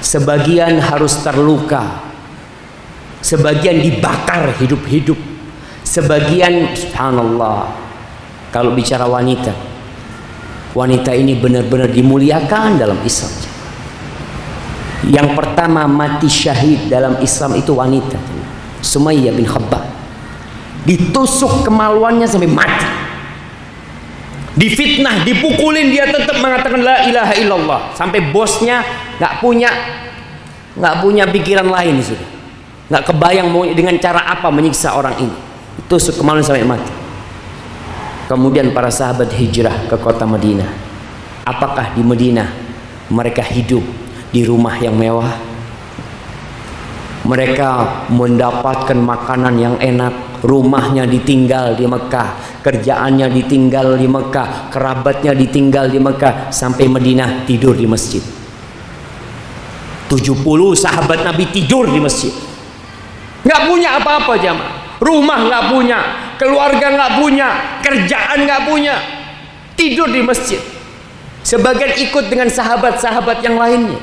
Sebagian harus terluka, sebagian dibakar hidup-hidup, sebagian, subhanallah, kalau bicara wanita, wanita ini benar-benar dimuliakan dalam Islam. Yang pertama mati syahid dalam Islam itu wanita, Sumayyah bin Khabbab, ditusuk kemaluannya sampai mati, difitnah, dipukulin, dia tetap mengatakan la ilaha illallah, sampai bosnya nggak punya pikiran lain, sudah nggak kebayang mau dengan cara apa menyiksa orang ini, tusuk kemaluan sampai mati. Kemudian para sahabat hijrah ke kota Madinah. Apakah di Madinah mereka hidup di rumah yang mewah? Mereka mendapatkan makanan yang enak, rumahnya ditinggal di Mekah, kerjaannya ditinggal di Mekah, kerabatnya ditinggal di Mekah, sampai Madinah tidur di masjid. 70 sahabat Nabi tidur di masjid. Nggak punya apa-apa jamaah, rumah nggak punya, keluarga nggak punya, kerjaan nggak punya, tidur di masjid. Sebagian ikut dengan sahabat-sahabat yang lainnya.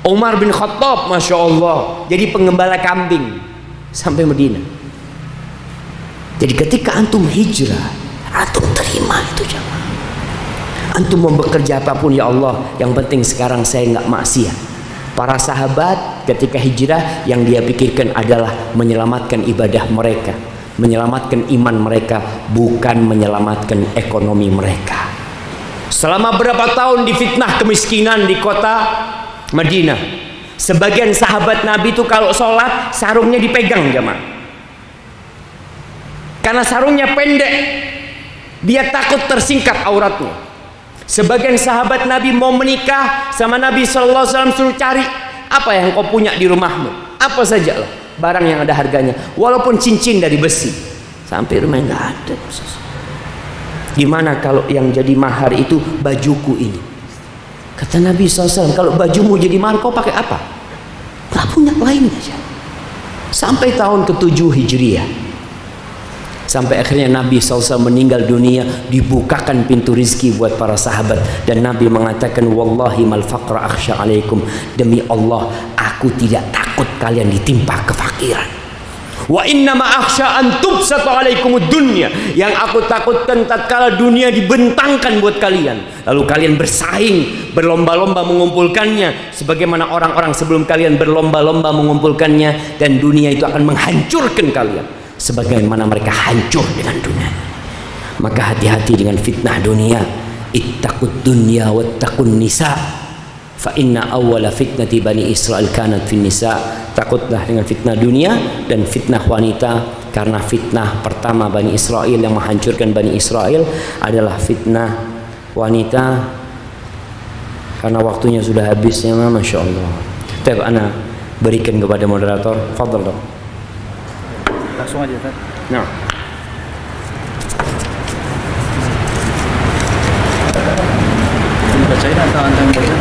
Umar bin Khattab, Masya Allah, jadi pengembala kambing sampai Madinah. Jadi ketika antum hijrah, antum terima itu jamaah. Antum mau bekerja apapun, ya Allah, yang penting sekarang saya nggak maksiat. Para sahabat ketika hijrah yang dia pikirkan adalah menyelamatkan ibadah mereka, menyelamatkan iman mereka, bukan menyelamatkan ekonomi mereka. Selama berapa tahun difitnah kemiskinan di kota Madinah. Sebagian sahabat Nabi itu kalau sholat sarungnya dipegang jemaah, karena sarungnya pendek, dia takut tersingkap auratnya. Sebagian sahabat Nabi mau menikah sama Nabi SAW, suruh cari apa yang kau punya di rumahmu, apa saja lah barang yang ada harganya, walaupun cincin dari besi. Sampai rumahnya nggak ada. Gimana kalau yang jadi mahar itu bajuku ini? Kata Nabi SAW, kalau bajumu jadi mahar kau pakai apa? Nggak punya lainnya aja. Sampai tahun ke-7 Hijriah, sampai akhirnya Nabi SAW meninggal dunia, dibukakan pintu rizki buat para sahabat, dan Nabi mengatakan, wallahi mal faqra akhsha alaikum, demi Allah aku tidak takut kalian ditimpa kefakiran. Wa innama akhsha an tubsata alaikumud dunya, yang aku takutkan tatkala dunia dibentangkan buat kalian, lalu kalian bersaing, berlomba-lomba mengumpulkannya sebagaimana orang-orang sebelum kalian berlomba-lomba mengumpulkannya, dan dunia itu akan menghancurkan kalian sebagaimana mereka hancur dengan dunia. Maka hati-hati dengan fitnah dunia. Ittaqud dunya wattaqun nisa, fa inna awwala fitnati bani Israil kanat fin nisa. Takutlah dengan fitnah dunia dan fitnah wanita, karena fitnah pertama Bani Israel yang menghancurkan Bani Israel adalah fitnah wanita. Karena waktunya sudah habis ya, Masya Allah. Tapi ana berikan kepada moderator. Fadhal dong. Langsung aja kan. Nah. Ini bacain atau anda yang baca?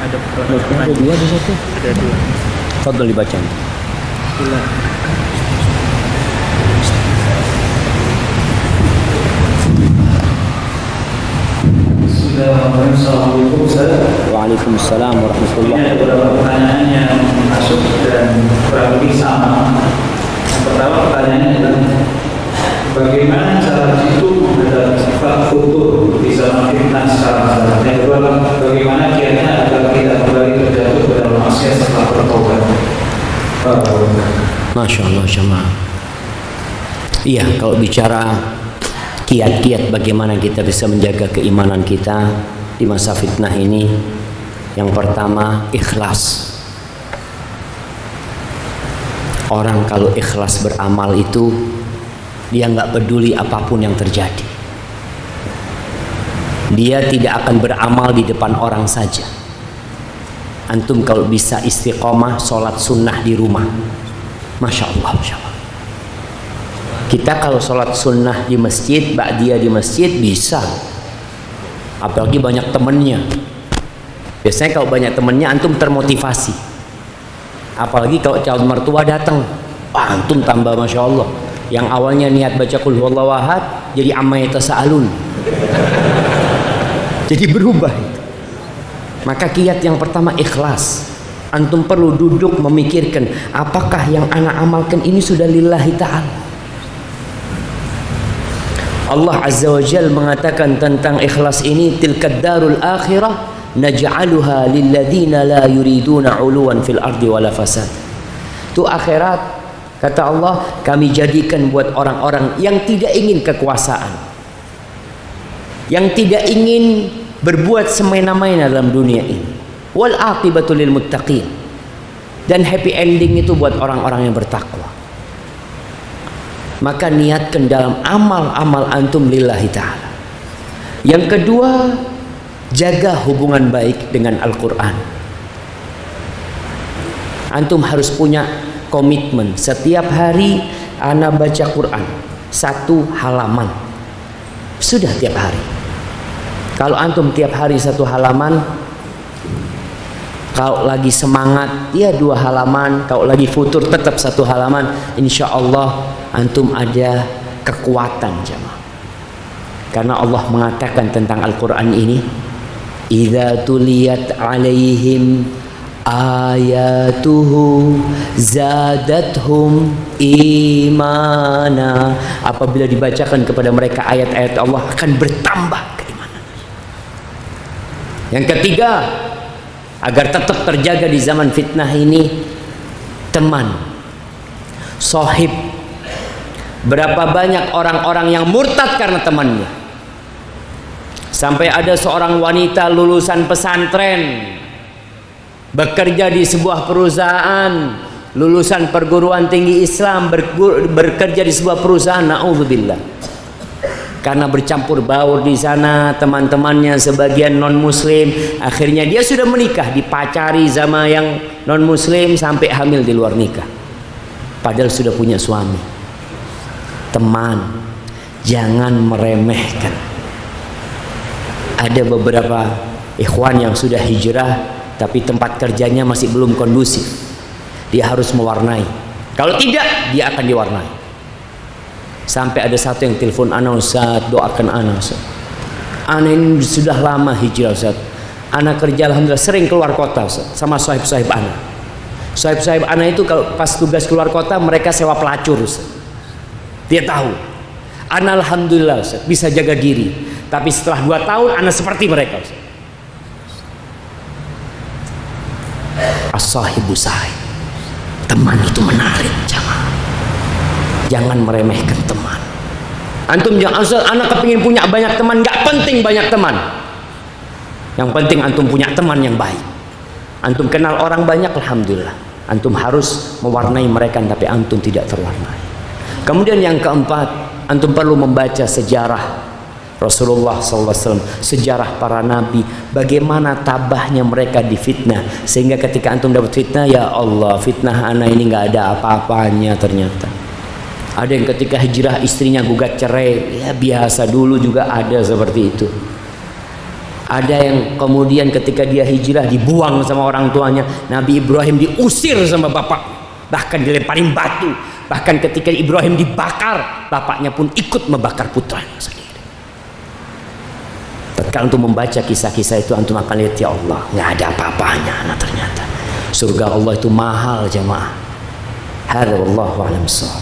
Ada dua di satu. Ada dua. Fadhal dibaca. Assalamualaikum warahmatullahi. Waalaikumsalam warahmatullahi Ini ada beberapa pertanyaan yang masuk dan kurang lebih sama. Yang pertama pertanyaannya adalah bagaimana cara itu menghadapi sifat futur di zaman fitnah sekarang. Yang kedua, bagaimana kiatnya agar tidak kembali terjatuh ke dalam maksiat setelah bertobat. Masya Allah jemaah. Iya, kalau bicara kiat-kiat bagaimana kita bisa menjaga keimanan kita, di masa fitnah ini. Yang pertama, ikhlas. Orang kalau ikhlas beramal itu, dia nggak peduli apapun yang terjadi. Dia tidak akan beramal di depan orang saja. Antum kalau bisa istiqomah sholat sunnah di rumah, Masya Allah, Masya Allah. Kita kalau sholat sunnah di masjid, ba'diyah di masjid bisa. Apalagi banyak temennya. Biasanya kalau banyak temennya antum termotivasi. Apalagi kalau calon mertua datang, wah, antum tambah Masya Allah. Yang awalnya niat baca qul huwallahu ahad jadi amma yatasaalun. Jadi berubah itu. Maka kiat yang pertama ikhlas. Antum perlu duduk memikirkan, apakah yang ana amalkan ini sudah lillahi ta'ala. Allah Azza wa Jalla mengatakan tentang ikhlas ini, tilkad darul akhirah naj'aluha lilladzina la yuriduna 'uluwan fil ardi wala fasad. Itu akhirat, kata Allah, kami jadikan buat orang-orang yang tidak ingin kekuasaan, yang tidak ingin berbuat semena-mena dalam dunia ini. Wal aqibatu lil muttaqin. Dan happy ending itu buat orang-orang yang bertakwa. Maka niatkan dalam amal-amal antum lillahi ta'ala. Yang kedua, jaga hubungan baik dengan Al-Quran. Antum harus punya komitmen. Setiap hari ana baca Quran 1 halaman. Sudah tiap hari. Kalau antum tiap hari 1 halaman, kalau lagi semangat ya 2 halaman, kalau lagi futur tetap 1 halaman, insya Allah antum ada kekuatan jemaah. Karena Allah mengatakan tentang Al-Quran ini, idza tuliyat alaihim ayatuhu zadathum imana. Apabila dibacakan kepada mereka ayat-ayat Allah, akan bertambah keimanan. Yang ketiga, agar tetap terjaga di zaman fitnah ini, teman, sohib. Berapa banyak orang-orang yang murtad karena temannya. Sampai ada seorang wanita lulusan pesantren, bekerja di sebuah perusahaan, lulusan perguruan tinggi Islam, bekerja di sebuah perusahaan, na'udzubillah. Karena bercampur baur di sana, teman-temannya sebagian non-muslim, akhirnya dia sudah menikah, dipacari sama yang non-muslim sampai hamil di luar nikah. Padahal sudah punya suami. Teman, jangan meremehkan. Ada beberapa ikhwan yang sudah hijrah tapi tempat kerjanya masih belum kondusif. Dia harus mewarnai. Kalau tidak, dia akan diwarnai. Sampai ada satu yang telepon ana, Ustaz, doakan ana, Ustaz. Ana ini sudah lama hijrah, Ustaz. Ana kerja alhamdulillah sering keluar kota, Ustaz, sama sahib-sahib ana. Sahib-sahib ana itu kalau pas tugas keluar kota mereka sewa pelacur, Ustaz. Dia tahu. Ana alhamdulillah, Ustaz, bisa jaga diri. Tapi setelah 2 tahun ana seperti mereka, Ustaz. As-sahibu sahib. Teman itu menarik, jamaah. Jangan meremehkan teman. Antum jangan, anak kepingin punya banyak teman, nggak penting banyak teman. Yang penting antum punya teman yang baik. Antum kenal orang banyak, alhamdulillah. Antum harus mewarnai mereka, tapi antum tidak terwarnai. Kemudian yang keempat, antum perlu membaca sejarah Rasulullah SAW, sejarah para nabi, bagaimana tabahnya mereka di fitnah, sehingga ketika antum dapat fitnah, ya Allah, fitnah anak ini nggak ada apa-apanya ternyata. Ada yang ketika hijrah istrinya gugat cerai, ya biasa, dulu juga ada seperti itu. Ada yang kemudian ketika dia hijrah dibuang sama orang tuanya. Nabi Ibrahim diusir sama bapak, bahkan dilemparin batu. Bahkan ketika Ibrahim dibakar, bapaknya pun ikut membakar putranya sendiri. Tatkala antum membaca kisah-kisah itu, antum akan lihat, ya Allah, nggak ada apa-apanya. Nah ternyata surga Allah itu mahal, jemaah. Hadza wallahu a'lam bissawab.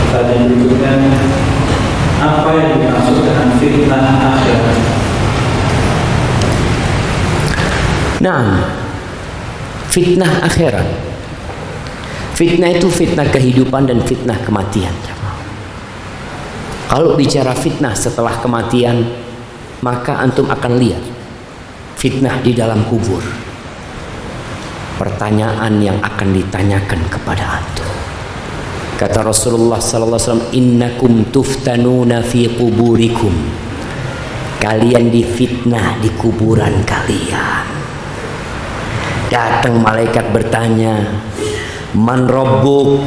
Pertanyaan berikutnya, apa yang dimaksud dengan fitnah akhirat? Nah, fitnah akhirat. Fitnah itu fitnah kehidupan dan fitnah kematian. Kalau bicara fitnah setelah kematian, maka antum akan lihat fitnah di dalam kubur. Pertanyaan yang akan ditanyakan kepada antum. Kata Rasulullah sallallahu alaihi wasallam, "Innakum tuftanuna fi quburikum." Kalian difitnah di kuburan kalian. Datang malaikat bertanya, "Man rabbuk?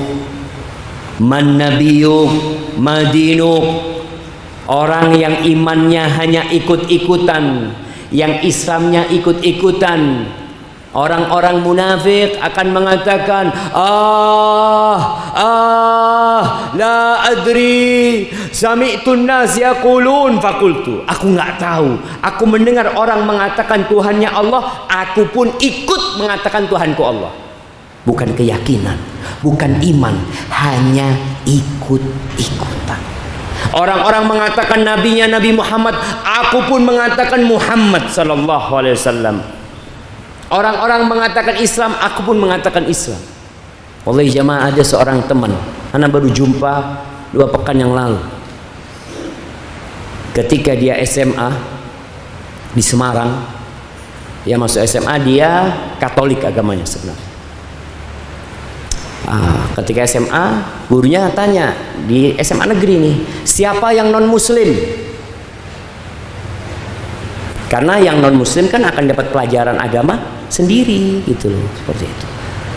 Man nabiyuk? Ma dinuk?" Orang yang imannya hanya ikut-ikutan, yang Islamnya ikut-ikutan, orang-orang munafik akan mengatakan, la adri, sami'tun nas yaqulun faqultu. Aku nggak tahu. Aku mendengar orang mengatakan Tuhannya Allah, aku pun ikut mengatakan Tuhanku Allah. Bukan keyakinan, bukan iman, hanya ikut-ikutan. Orang-orang mengatakan nabinya Nabi Muhammad, aku pun mengatakan Muhammad sallallahu alaihi wasallam. Orang-orang mengatakan Islam, aku pun mengatakan Islam. Wallahi jamaah, ada seorang teman, ana baru jumpa 2 pekan yang lalu. Ketika dia SMA di Semarang, dia masuk SMA, dia Katolik agamanya sebenarnya. Ketika SMA, gurunya tanya di SMA negeri nih, siapa yang non muslim? Karena yang non muslim kan akan dapat pelajaran agama sendiri gitu loh, seperti itu.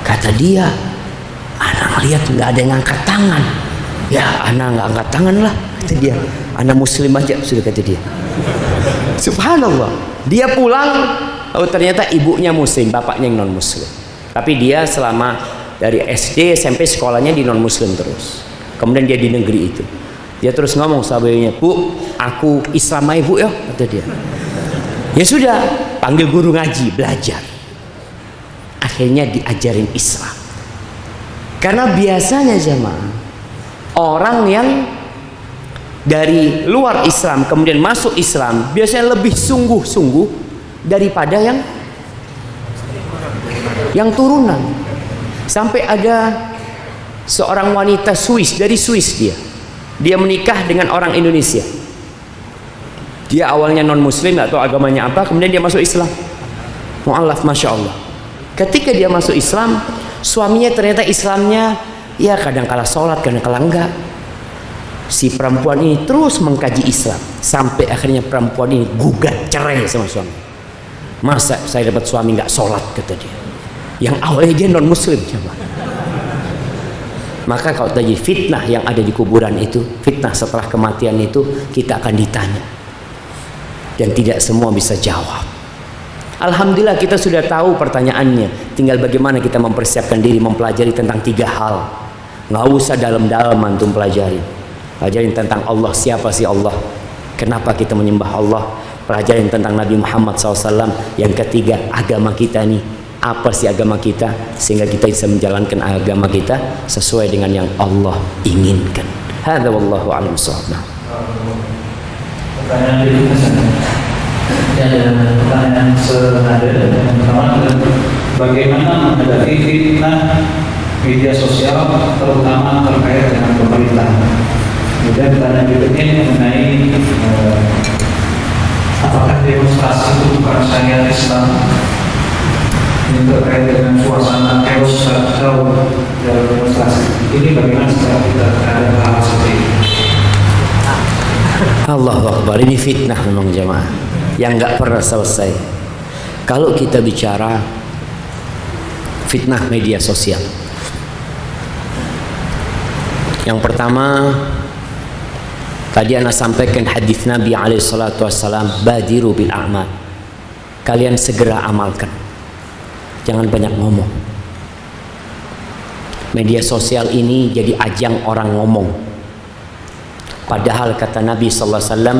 Kata dia, anak lihat nggak ada yang angkat tangan. Ya anak nggak angkat tangan lah, kata dia. Anak muslim aja sudah, kata dia. Subhanallah. Dia pulang, oh ternyata ibunya muslim, bapaknya yang non muslim. Tapi dia selama dari SD SMP sekolahnya di non muslim terus. Kemudian dia di negeri itu. Dia terus ngomong sama ibunya, "Bu, aku Islam aja Bu ya," kata dia. Ya sudah, panggil guru ngaji, belajar. Akhirnya diajarin Islam. Karena biasanya jemaah, orang yang dari luar Islam kemudian masuk Islam biasanya lebih sungguh-sungguh daripada yang turunan. Sampai ada seorang wanita Swiss, dari Swiss dia menikah dengan orang Indonesia. Dia awalnya non muslim, atau agamanya apa, kemudian dia masuk Islam. Mu'alaf, masya Allah. Ketika dia masuk Islam, suaminya ternyata Islamnya ya kadang kala sholat, kadang kala enggak. Si perempuan ini terus mengkaji Islam sampai akhirnya perempuan ini gugat cerai sama suami. Masa saya dapat suami nggak sholat, kata dia. Yang awalnya dia non muslim, coba. Maka kalau tadi fitnah yang ada di kuburan itu, fitnah setelah kematian itu, kita akan ditanya dan tidak semua bisa jawab. Alhamdulillah kita sudah tahu pertanyaannya, tinggal bagaimana kita mempersiapkan diri mempelajari tentang 3 hal. Nggak usah dalam-dalam antum pelajarin tentang Allah, siapa sih Allah, kenapa kita menyembah Allah, pelajarin tentang Nabi Muhammad SAW. Yang ketiga, agama kita nih, apa sih agama kita, sehingga kita bisa menjalankan agama kita sesuai dengan yang Allah inginkan. Hadza wallahu a'lam bishawab. Pertanyaan berikutnya, ini adalah pertanyaan senada. Yang pertama adalah bagaimana menghadapi fitnah media sosial, terutama terkait dengan pemerintah. Kemudian pertanyaan berikutnya mengenai apakah demonstrasi itu bukan syariat Islam? Ini terkait dengan suasana chaos atau dalam demonstrasi ini, bagaimana secara kita terhadap hal seperti ini? Allahu Akbar, ini fitnah memang jemaah yang nggak pernah selesai. Kalau kita bicara fitnah media sosial, yang pertama tadi ana sampaikan hadis Nabi alaihi salatu wassalam, badiru bil a'mal. Kalian segera amalkan, jangan banyak ngomong. Media sosial ini jadi ajang orang ngomong. Padahal kata Nabi sallallahu alaihi wasallam,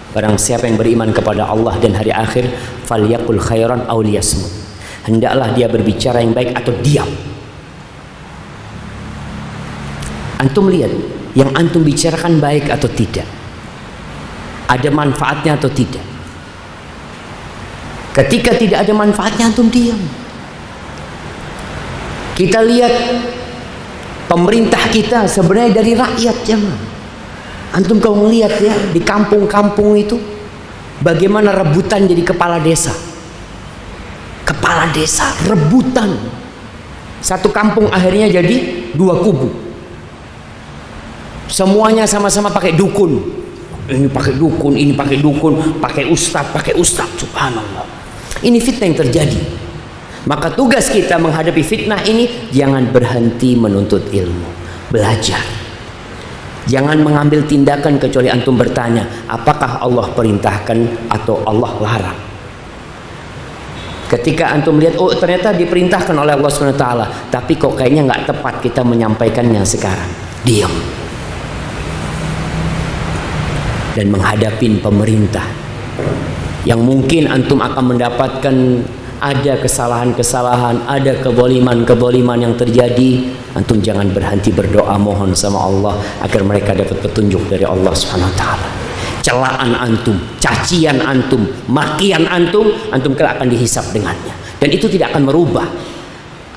barang siapa yang beriman kepada Allah dan hari akhir, falyaqul khairan aw liyasmut. Hendaklah dia berbicara yang baik atau diam. Antum lihat, yang antum bicarakan baik atau tidak? Ada manfaatnya atau tidak? Ketika tidak ada manfaatnya, antum diam. Kita lihat pemerintah kita sebenarnya dari rakyat, jemaah. Antum kau ngelihat ya di kampung-kampung itu bagaimana rebutan jadi kepala desa. Kepala desa rebutan. Satu kampung akhirnya jadi dua kubu. Semuanya sama-sama pakai dukun. Ini pakai dukun, ini pakai dukun, pakai ustaz, subhanallah. Ini fitnah yang terjadi. Maka tugas kita menghadapi fitnah ini, jangan berhenti menuntut ilmu, belajar. Jangan mengambil tindakan kecuali antum bertanya, apakah Allah perintahkan atau Allah larang. Ketika antum lihat, oh ternyata diperintahkan oleh Allah SWT, tapi kok kayaknya nggak tepat kita menyampaikannya sekarang, diam. Dan menghadapi pemerintah yang mungkin antum akan mendapatkan ada kesalahan-kesalahan, ada keboliman yang terjadi, antum jangan berhenti berdoa, mohon sama Allah agar mereka dapat petunjuk dari Allah Subhanahu wa taala. Celaan antum, cacian antum, makian antum kelak akan dihisab dengannya, dan itu tidak akan merubah.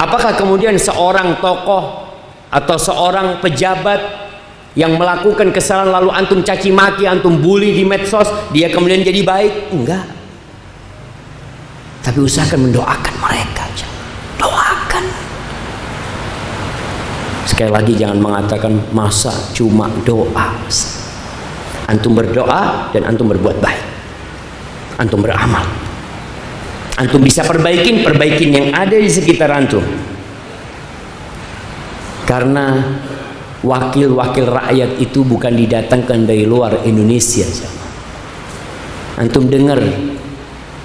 Apakah kemudian seorang tokoh atau seorang pejabat yang melakukan kesalahan lalu antum caci maki, antum bully di medsos, dia kemudian jadi baik? Enggak. Tapi usahakan mendoakan mereka. Doakan. Sekali lagi jangan mengatakan masa cuma doa. Antum berdoa dan antum berbuat baik. Antum beramal. Antum bisa perbaikin yang ada di sekitar antum. Karena wakil-wakil rakyat itu bukan didatangkan dari luar Indonesia. Antum dengar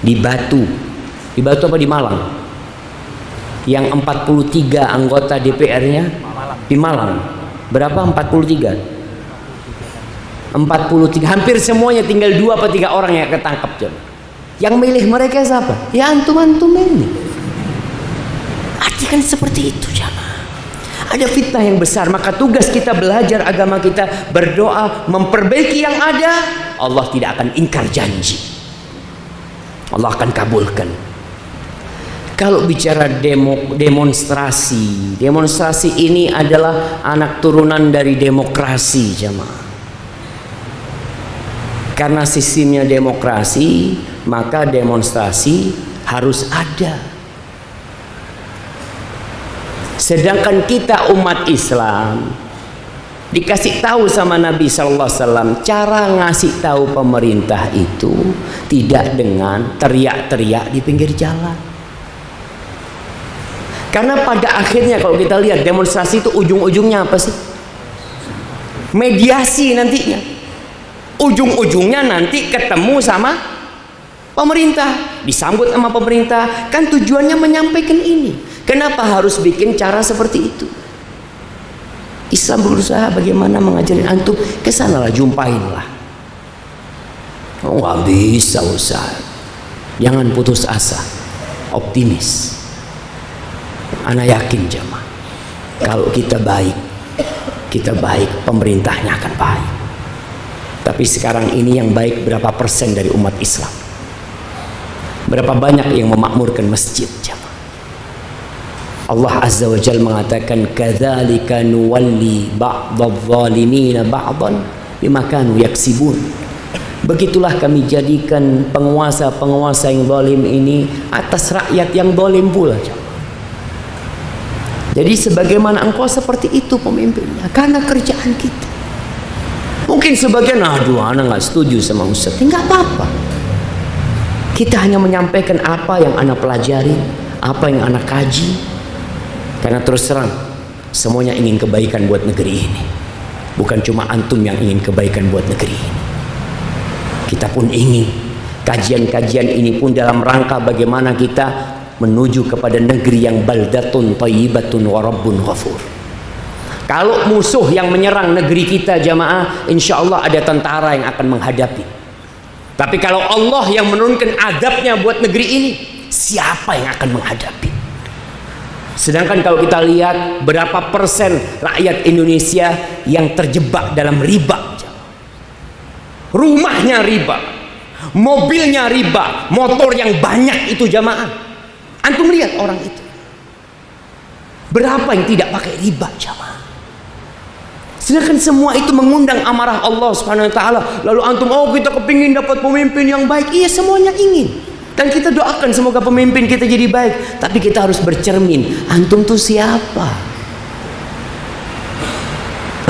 di Batu apa di Malang, yang 43 anggota DPR-nya di Malang, berapa? 43, hampir semuanya, tinggal 2 atau 3 orang yang ketangkap. Yang milih mereka siapa? Ya antum ini. Artikan seperti itu, jamaah. Ada fitnah yang besar, maka tugas kita belajar agama kita, berdoa, memperbaiki yang ada. Allah tidak akan ingkar janji, Allah akan kabulkan. Kalau bicara demonstrasi ini adalah anak turunan dari demokrasi, jamaah. Karena sistemnya demokrasi, maka demonstrasi harus ada. Sedangkan kita umat Islam dikasih tahu sama Nabi Sallallahu Alaihi Wasallam, cara ngasih tahu pemerintah itu tidak dengan teriak-teriak di pinggir jalan. Karena pada akhirnya kalau kita lihat demonstrasi itu ujung-ujungnya apa sih? Mediasi nantinya. Ujung-ujungnya nanti ketemu sama pemerintah, disambut sama pemerintah. Kan tujuannya menyampaikan ini. Kenapa harus bikin cara seperti itu? Islam berusaha bagaimana mengajarin antum, kesanalah, jumpainlah. Oh nggak bisa Ustaz. Jangan putus asa, optimis. Ana yakin jamaah, kalau kita baik, pemerintahnya akan baik. Tapi sekarang ini yang baik berapa persen dari umat Islam? Berapa banyak yang memakmurkan masjid, jamaah? Allah Azza wa Jalla mengatakan, kadzalika nuwalli ba'dadh-dhalimina ba'dhan bima kanu yaksibun. Begitulah kami jadikan penguasa-penguasa yang zalim ini atas rakyat yang zalim pula, jamaah. Jadi sebagaimana engkau seperti itu pemimpinnya, karena kerjaan kita. Mungkin sebagian, aduh anak nggak setuju sama Ustaz, nggak apa-apa. Kita hanya menyampaikan apa yang anak pelajari, apa yang anak kaji. Karena terus terang, semuanya ingin kebaikan buat negeri ini. Bukan cuma antum yang ingin kebaikan buat negeri ini. Kita pun ingin. Kajian-kajian ini pun dalam rangka bagaimana kita menuju kepada negeri yang baldatun thayyibatun wa rabbun ghafur. Kalau musuh yang menyerang negeri kita, jamaah, insya Allah ada tentara yang akan menghadapi. Tapi kalau Allah yang menurunkan azabnya buat negeri ini, siapa yang akan menghadapi? Sedangkan kalau kita lihat berapa persen rakyat Indonesia yang terjebak dalam riba, rumahnya riba, mobilnya riba, motor yang banyak itu, jamaah. Antum lihat orang itu, berapa yang tidak pakai riba, jamaah? Sedangkan semua itu mengundang amarah Allah Subhanahu wa taala. Lalu antum, oh kita kepingin dapat pemimpin yang baik. Iya, semuanya ingin. Dan kita doakan semoga pemimpin kita jadi baik. Tapi kita harus bercermin, antum tuh siapa?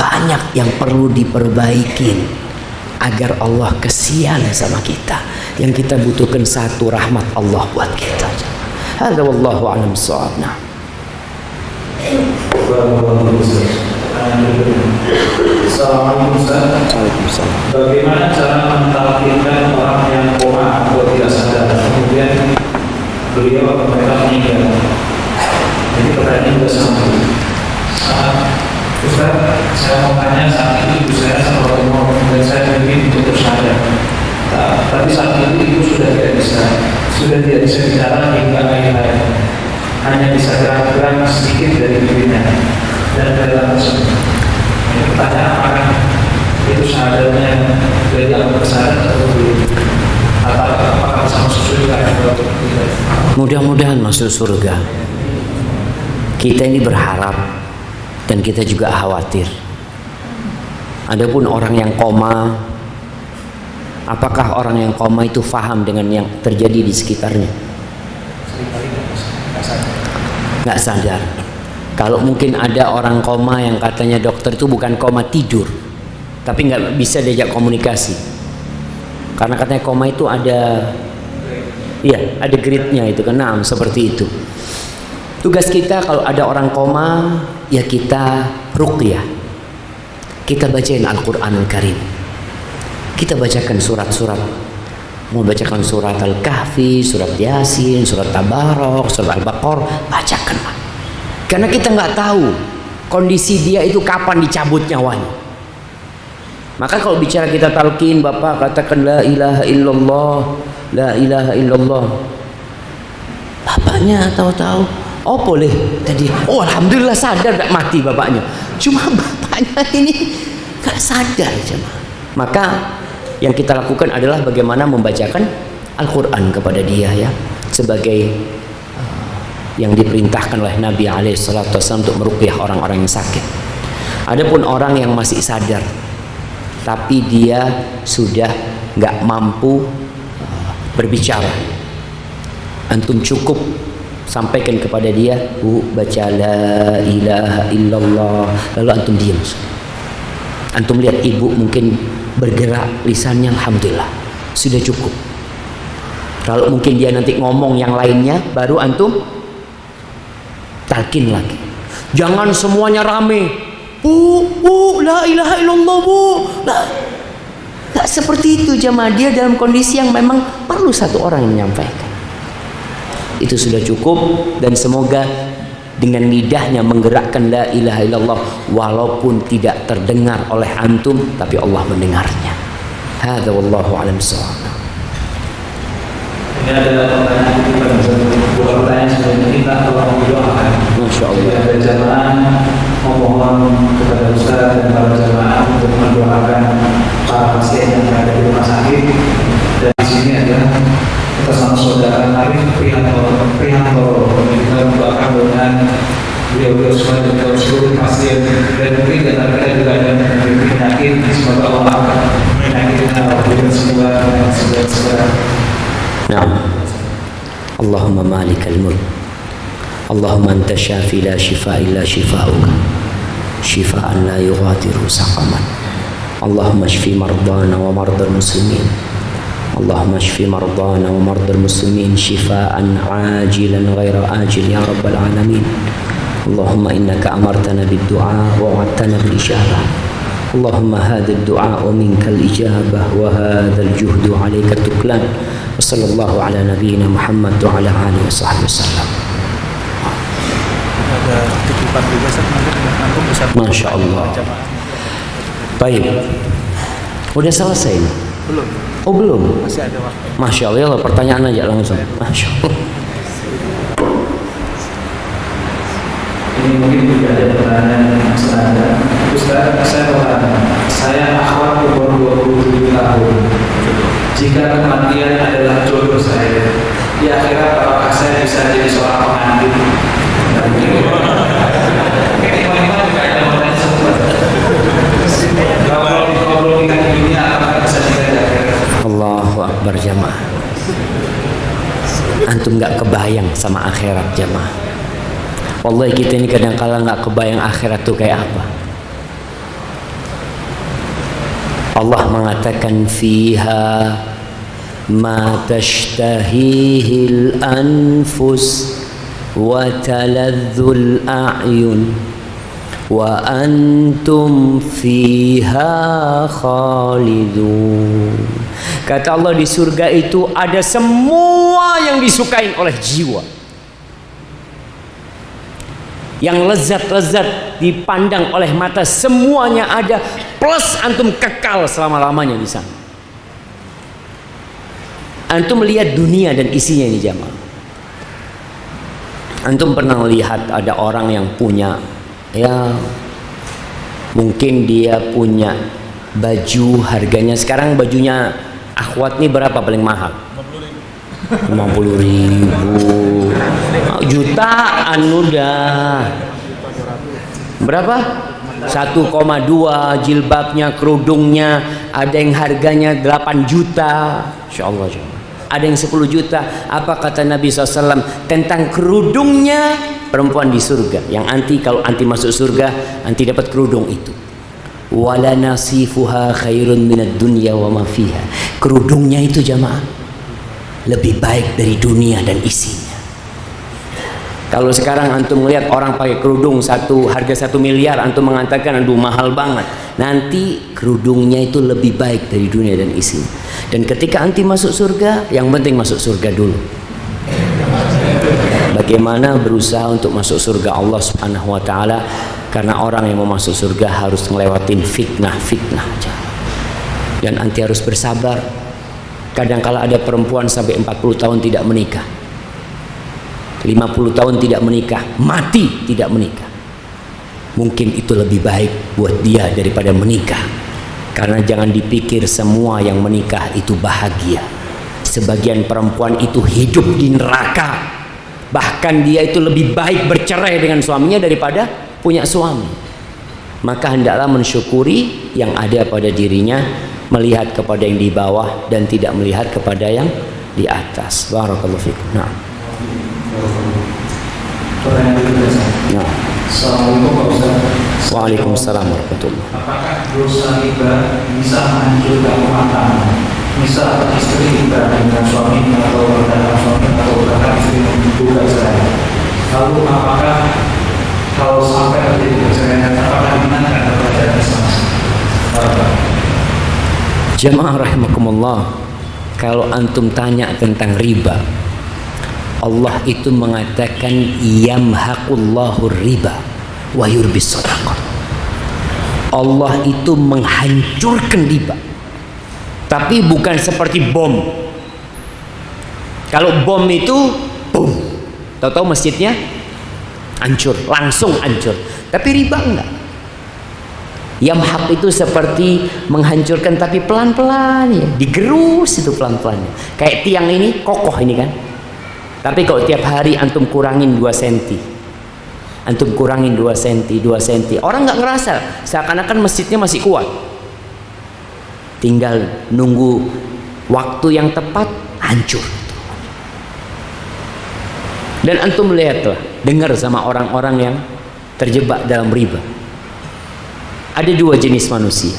Banyak yang perlu diperbaikin agar Allah kesian sama kita. Yang kita butuhkan satu, rahmat Allah buat kita. Hadza wallahu a'lam bissawab. Assalamualaikum Ustaz. Bagaimana cara mentalkinkan orang yang koma atau tidak sadar kemudian beliau atau mereka meninggal? Jadi pertanyaan juga sama. Ustaz, saya mau tanya, saat itu ibu saya sama umur dan saya ingin untuk sadar. Tapi saat itu ibu sudah tidak bisa bicara hingga akhir-akhir. Hanya bisa gerak-gerak sedikit dari dirinya dan dari langsung. Ini pertanyaan, apakah itu sadarnya dari alam kesadaran atau apakah sama surga atau tidak? Mudah-mudahan masuk surga. Kita ini berharap dan kita juga khawatir. Adapun orang yang koma, apakah orang yang koma itu faham dengan yang terjadi di sekitarnya? Nggak sadar. Kalau mungkin ada orang koma yang katanya dokter itu bukan koma tidur, tapi nggak bisa diajak komunikasi. Karena katanya koma itu ada, iya, ada grade-nya itu kan, nah, seperti itu. Tugas kita kalau ada orang koma, ya kita ruqyah. Kita bacain Al-Qur'anul Karim. Kita bacakan surat-surat. Mau bacakan surat Al-Kahfi, surat Yasin, surat Tabarok, surat Al-Baqarah, bacakanlah. Karena kita nggak tahu kondisi dia itu kapan dicabut nyawanya. Maka kalau bicara kita talqin, Bapak katakan la ilaha illallah, la ilaha illallah. Bapaknya tahu-tahu, oh boleh tadi, oh alhamdulillah sadar nggak mati bapaknya. Cuma bapaknya ini nggak sadar jemaah. Maka yang kita lakukan adalah bagaimana membacakan Al-Quran kepada dia, ya, sebagai yang diperintahkan oleh Nabi SAW untuk meruqyah orang-orang yang sakit. Adapun orang yang masih sadar tapi dia sudah nggak mampu berbicara, antum cukup sampaikan kepada dia, Bu, baca la ilaha illallah, lalu antum diam. Antum lihat ibu mungkin bergerak lisannya, alhamdulillah, sudah cukup. Kalau mungkin dia nanti ngomong yang lainnya, baru antum talqin lagi. Jangan semuanya rame, Bu, la ilaha illallah, Bu. Nggak seperti itu jemaah. Dia dalam kondisi yang memang perlu satu orang yang menyampaikan. Itu sudah cukup, dan semoga dengan lidahnya menggerakkan la ilaha illallah walaupun tidak terdengar oleh antum, tapi Allah mendengarnya. Hadza wallahu a'lam bissawab. Ini adalah pertanyaan kita, bukan pertanyaan sebenarnya, kita tolong didoakan. Masya Allah. Ada jamaah memohon kepada Ustaz dan para jamaah untuk mendoakan para pasien yang berada di rumah sakit. Dan di sini adalah atas nama saudara Arif Prihanto. Kita mendoakan dengan beliau semua dan seluruh pasien, dan mungkin di antara kita juga ada yang penyakit. Semoga Allah penyakitnya berikan semua. Naam. Allahumma malikal mulk. Allahumma anta syafi la shifa illa shifauka. Shifaan la yughadiru saqaman. Allahumma shfi mardana wa mardal muslimin. Allahumma shfi mardana wa mardal muslimin shifaan ajilan ghaira ajil ya rabbal alamin. Allahumma innaka amartana bid-du'a wa wa'adtana bil-ijabah. Allahumma hadha ad-du'a minka al-ijabah wa hadha al-juhdu 'alayka tuklan. Wassallallahu ala nabiyyina Muhammad wa ala alihi wasahbihi wasallam. Ada titipan juga nanti bisa. Masya Allah. Baik. Udah selesai? Belum. Oh belum. Masih ada waktu. Masya Allah. Pertanyaan aja langsung. Masya Allah. Ini mungkin juga ada pertanyaan yang senada. Ustaz, saya bertanya, saya akhwat umur 27 tahun. Jika kematian adalah jodoh saya, di akhirat apakah saya bisa jadi seorang pengantin? Mungkin juga ada pertanyaan seperti itu. antum nggak kebayang sama akhirat jamaah. Wallahi kita ini kadang-kala nggak kebayang akhirat tuh kayak apa. Allah mengatakan fiha ma tashtahihil anfus wa taladzul a'yun wa antum fiha khalidun. Kata Allah, di surga itu ada semua yang disukai oleh jiwa, yang lezat-lezat dipandang oleh mata, semuanya ada, plus antum kekal selama-lamanya di sana. Antum melihat dunia dan isinya ini jamaah. Antum pernah lihat ada orang yang punya, ya mungkin dia punya baju harganya sekarang, bajunya akhwat nih berapa paling mahal? 50.000, jutaan udah. Berapa? 1,2 jilbabnya, kerudungnya, ada yang harganya 8 juta. Insyaallah. Ada yang 10 juta. Apa kata Nabi SAW tentang kerudungnya perempuan di surga? Yang anti, kalau anti masuk surga, anti dapat kerudung itu. Wala nasifuha khairun minad dunya wa ma fiha. Kerudungnya itu jamaah lebih baik dari dunia dan isinya. Kalau sekarang antum melihat orang pakai kerudung harga 1 miliar, antum mengatakan aduh mahal banget. Nanti kerudungnya itu lebih baik dari dunia dan isinya. Dan ketika anti masuk surga, yang penting masuk surga dulu. Bagaimana berusaha untuk masuk surga Allah Subhanahu wa taala? Karena orang yang mau masuk surga harus ngelewatin fitnah-fitnah. Dan anti harus bersabar. Kadang-kala ada perempuan sampai 40 tahun tidak menikah, 50 tahun tidak menikah, mati tidak menikah. Mungkin itu lebih baik buat dia daripada menikah. Karena jangan dipikir semua yang menikah itu bahagia. Sebagian perempuan itu hidup di neraka. Bahkan dia itu lebih baik bercerai dengan suaminya daripada punya suami. Maka hendaklah mensyukuri yang ada pada dirinya, melihat kepada yang di bawah dan tidak melihat kepada yang di atas. Barakallahu fikum. Nah. Nah. Assalamualaikum Pak Ustaz. Waalaikumsalam warahmatullahi. Apakah dosa riba bisa menghancurkan rumah tangga? Misal istri kita dengan suaminya atau dengan suami atau bahkan istri juga cerai. Lalu apakah kalau sampai terjadi perceraian, apakah dibenarkan atau tidak Islam? Jamaah rahimakumullah, kalau antum tanya tentang riba, Allah itu mengatakan yamhaqullahu riba wa yurbis shadaqah. Allah itu menghancurkan riba, tapi bukan seperti bom. Kalau bom itu boom, tahu-tahu masjidnya hancur, langsung hancur. Tapi riba enggak. Yamhaq itu seperti menghancurkan tapi pelan-pelan ya, digerus itu pelan-pelan. Kayak tiang ini kokoh ini kan. Tapi kalau tiap hari antum kurangin 2 cm, antum kurangin 2 cm, 2 cm, orang nggak ngerasa, seakan-akan masjidnya masih kuat. Tinggal nunggu waktu yang tepat, hancur. Dan antum lihatlah, dengar sama orang-orang yang terjebak dalam riba. Ada 2 jenis manusia.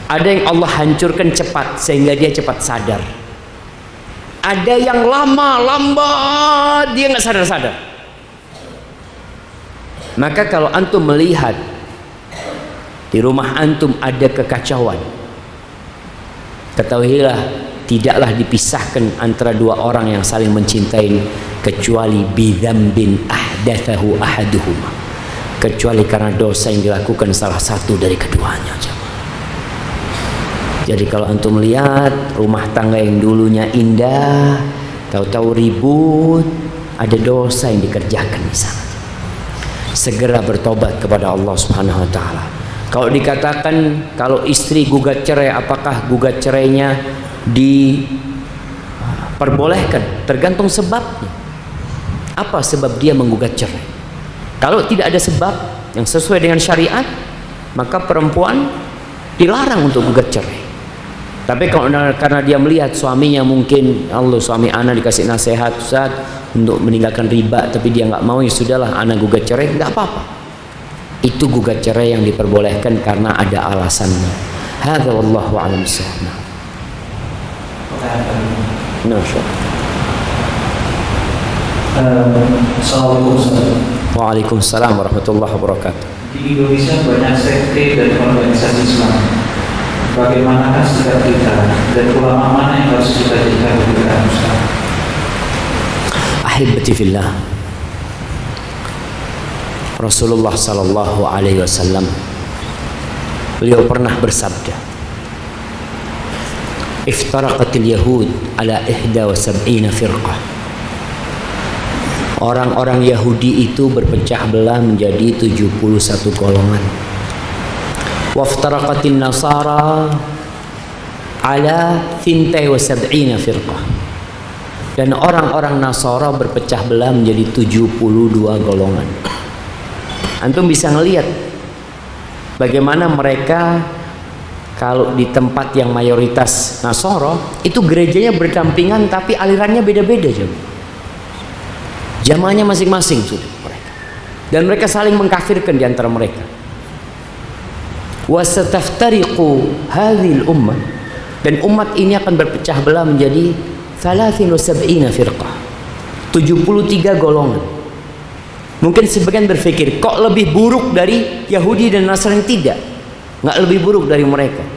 Ada yang Allah hancurkan cepat sehingga dia cepat sadar. Ada yang lambat dia nggak sadar-sadar. Maka kalau antum melihat di rumah antum ada kekacauan, ketahuilah tidaklah dipisahkan antara 2 orang yang saling mencintai kecuali bidzambin ahdatsahu ahaduhuma, kecuali karena dosa yang dilakukan salah satu dari keduanya. Jadi kalau antum melihat rumah tangga yang dulunya indah, tahu-tahu ribut, ada dosa yang dikerjakan di sana. Segera bertobat kepada Allah Subhanahu wa taala. Kalau dikatakan kalau istri gugat cerai, apakah gugat cerainya diperbolehkan? Tergantung sebabnya. Apa sebab dia menggugat cerai? Kalau tidak ada sebab yang sesuai dengan syariat, maka perempuan dilarang untuk gugat cerai. Tapi kalau karena dia melihat suaminya mungkin, Allah suami anak dikasih nasihat Ustaz untuk meninggalkan riba, tapi dia nggak mau, ya sudahlah anak gugat cerai, nggak apa-apa. Itu gugat cerai yang diperbolehkan karena ada alasannya. Hadza wallahu a'lam bishawab. Assalamualaikum Ustaz. Waalaikumsalam warahmatullahi wabarakatuh. Di Indonesia banyak sekte dan organisasi Islam. Bagaimanakah sikap kita dan ulama mana yang harus kita jadikan rujukan Ustaz? Ahibati fillah, Rasulullah sallallahu alaihi wasallam beliau pernah bersabda, iftaraqatil yahud ala 71 firqah. Orang-orang Yahudi itu berpecah belah menjadi 71 golongan. Waftaraqatin nasara ala 72 firqah. Dan orang-orang Nasara berpecah belah menjadi 72 golongan. Antum bisa ngelihat bagaimana mereka kalau di tempat yang mayoritas Nasara itu gerejanya berdampingan tapi alirannya beda-beda juga. Jamaahnya masing-masing sudah mereka. Dan mereka saling mengkafirkan di antara mereka. Wasataftariqu hadhil ummah, dan umat ini akan berpecah belah menjadi 73 firqah, 73 golongan. Mungkin sebagian berpikir kok lebih buruk dari Yahudi dan Nasrani? Tidak, nggak lebih buruk dari mereka.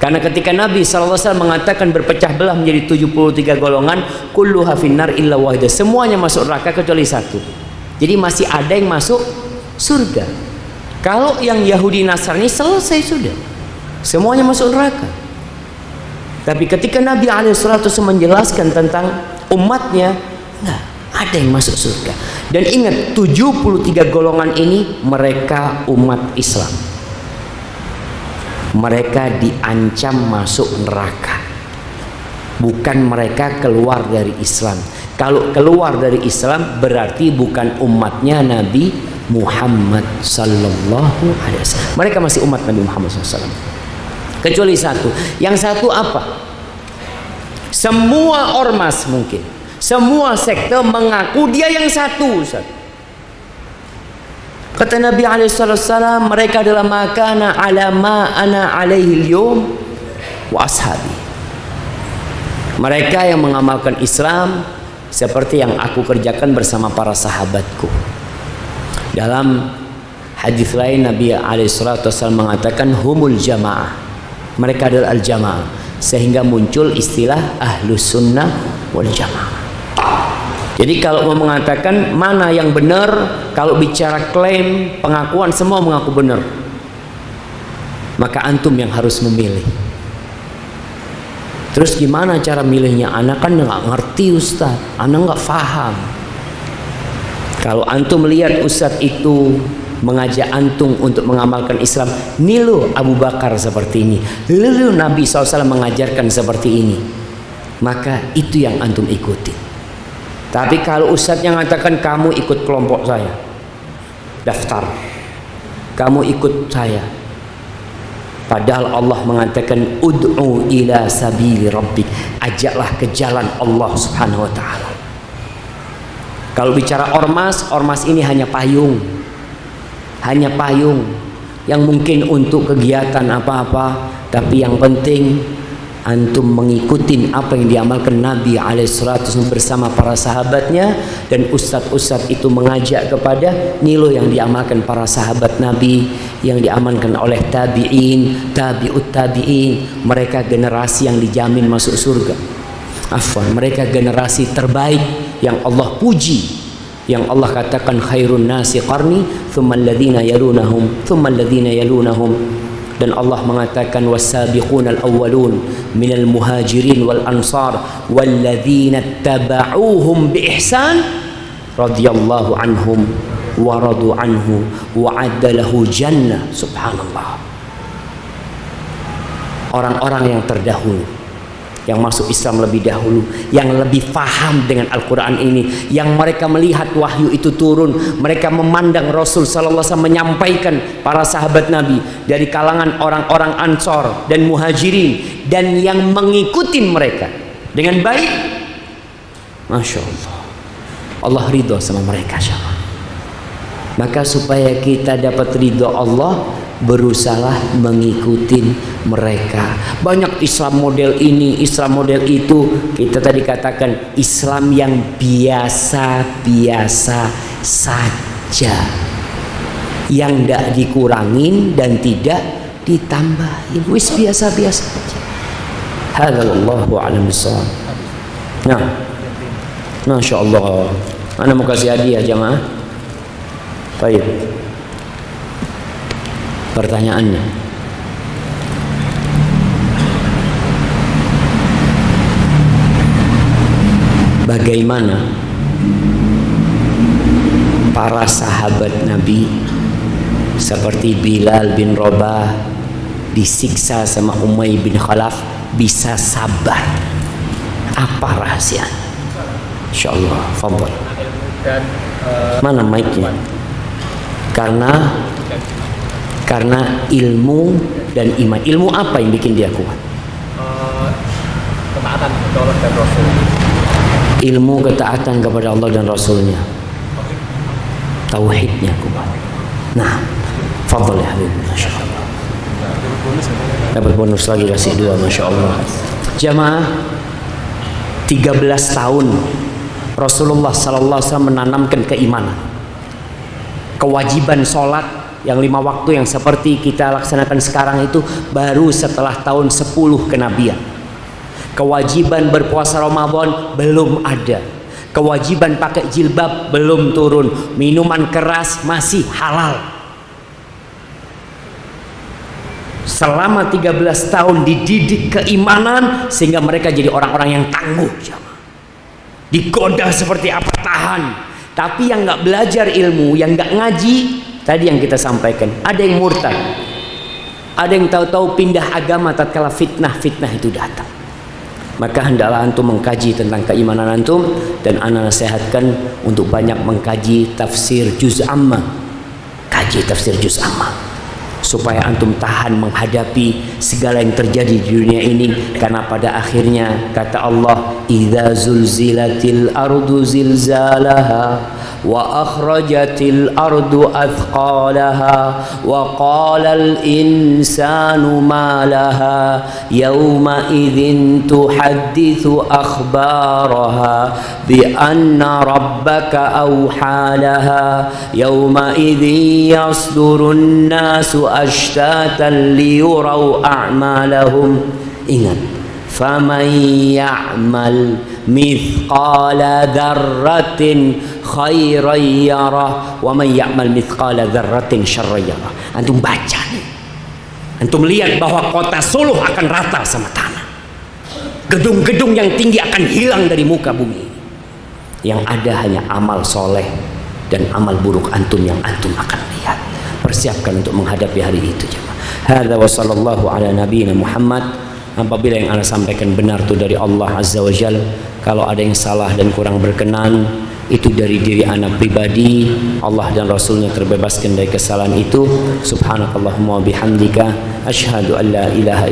Karena ketika Nabi SAW mengatakan berpecah belah menjadi 73 golongan, kulluha finnar illa wahidah, semuanya masuk neraka kecuali satu. Jadi masih ada yang masuk surga. Kalau yang Yahudi Nasrani selesai sudah, semuanya masuk neraka. Tapi ketika Nabi SAW menjelaskan tentang umatnya, nah, ada yang masuk surga. Dan ingat, 73 golongan ini mereka umat Islam. Mereka diancam masuk neraka, bukan mereka keluar dari Islam. Kalau keluar dari Islam berarti bukan umatnya Nabi Muhammad sallallahu alaihi wasallam. Mereka masih umat Nabi Muhammad sallallahu alaihi wasallam. Kecuali satu. Yang satu apa? Semua ormas mungkin, semua sekte mengaku dia yang satu, Ustaz. Kata Nabi alaihissalam, mereka adalah makana ala ma ana alaihi al-yawm wa ashabi. Mereka yang mengamalkan Islam seperti yang aku kerjakan bersama para sahabatku. Dalam hadis lain Nabi alaihissalam mengatakan humul jamaah. Mereka adalah al-jamaah, sehingga muncul istilah ahlus sunnah wal jamaah. Jadi kalau mau mengatakan mana yang benar, kalau bicara klaim, pengakuan, semua mengaku benar, maka antum yang harus memilih. Terus gimana cara milihnya? Anak kan nggak ngerti Ustaz, anak nggak paham. Kalau antum melihat Ustaz itu mengajak antum untuk mengamalkan Islam, nilu Abu Bakar seperti ini, nilu Nabi SAW mengajarkan seperti ini, maka itu yang antum ikuti. Tapi kalau ustadznya mengatakan kamu ikut kelompok saya, daftar, kamu ikut saya, padahal Allah mengatakan ud'u ila sabili rabbik, ajaklah ke jalan Allah subhanahu wa ta'ala. Kalau bicara ormas, ormas ini hanya payung yang mungkin untuk kegiatan apa-apa, tapi yang penting antum mengikuti apa yang diamalkan Nabi alaihissalam bersama para sahabatnya, dan ustadz-ustadz itu mengajak kepada nilu yang diamalkan para sahabat Nabi, yang diamalkan oleh tabi'in, tabi'ut tabi'in. Mereka generasi yang dijamin masuk surga. Mereka generasi terbaik yang Allah puji, yang Allah katakan khairun nasi qarni thumma alladhina yalunahum thumma alladhina yalunahum. Dan Allah mengatakan wasabiqunal awwalun minal muhajirin wal ansar walladzina tabauhum biihsan radhiyallahu anhum wa radu anhu wa addalahu jannah. Subhanallah. Orang-orang yang terdahulu yang masuk Islam lebih dahulu, yang lebih faham dengan Al-Quran ini, yang mereka melihat wahyu itu turun, mereka memandang Rasul sallallahu alaihi wasallam menyampaikan para sahabat Nabi dari kalangan orang-orang Ansor dan Muhajirin, dan yang mengikuti mereka dengan baik. Masya Allah, Allah ridho sama mereka. Maka supaya kita dapat ridho Allah, berusahalah mengikuti mereka. Banyak Islam model ini, Islam model itu. Kita tadi katakan Islam yang biasa-biasa saja, yang tidak dikurangin dan tidak ditambahin, wis biasa-biasa saja. Hadza wallahu a'lam bishawab. Nah, Masya Allah, ana mau kasih hadiah jamaah. Baik, pertanyaannya, bagaimana para sahabat Nabi seperti Bilal bin Rabah disiksa sama Umayy bin Khalaf bisa sabar? Apa rahasianya? Insyaallah, fadhal. Mana mic-nya? Karena ilmu dan iman. Ilmu apa yang bikin dia kuat? Ketaatan kepada Allah dan Rasul. Ilmu ketaatan kepada Allah dan Rasulnya. Tauhidnya kuat. Nah, fadhal ya Habib. Masya Allah. Dapat bonus lagi, kasih 2. Masya Allah. Jamaah, 13 tahun Rasulullah sallallahu alaihi wasallam menanamkan keimanan. Kewajiban sholat yang 5 waktu yang seperti kita laksanakan sekarang itu baru setelah tahun 10 kenabian. Kewajiban berpuasa Ramadan belum ada. Kewajiban pakai jilbab belum turun. Minuman keras masih halal. Selama 13 tahun dididik keimanan sehingga mereka jadi orang-orang yang tangguh. Digoda seperti apa tahan. Tapi yang nggak belajar ilmu, yang nggak ngaji, tadi yang kita sampaikan, ada yang murtad, ada yang tahu-tahu pindah agama tatkala fitnah itu datang. Maka hendaklah antum mengkaji tentang keimanan antum, dan ana nasihatkan untuk banyak mengkaji tafsir juz amma. Kaji tafsir juz amma supaya antum tahan menghadapi segala yang terjadi di dunia ini. Karena pada akhirnya kata Allah, idza zulzilatil ardu zilzalaha wa akhrajatil ardu athqalaha wa qalal insanu ma laha yawma idzin tuhadditsu akhbaraha bi anna rabbaka awhalaha yawma idzin yasdurun nasu ashtatan liyurau a'malahum. Ingat, faman ya'mal mithqala dzarratin khairan yarah wa man ya'mal mithqala dzarratin syarran yarah. Antum baca nih, antum lihat bahwa kota Solo akan rata sama tanah, gedung-gedung yang tinggi akan hilang dari muka bumi ini. Yang ada hanya amal soleh dan amal buruk antum yang antum akan lihat. Persiapkan untuk menghadapi hari itu jemaah. Hadza wa sallallahu ala nabiyyina Muhammad. Apabila yang ana sampaikan benar itu dari Allah Azza wa Jal, kalau ada yang salah dan kurang berkenan, itu dari diri ana pribadi. Allah dan Rasulnya terbebaskan dari kesalahan itu. Subhanakallahumma wa bihamdika asyhadu an la ilaha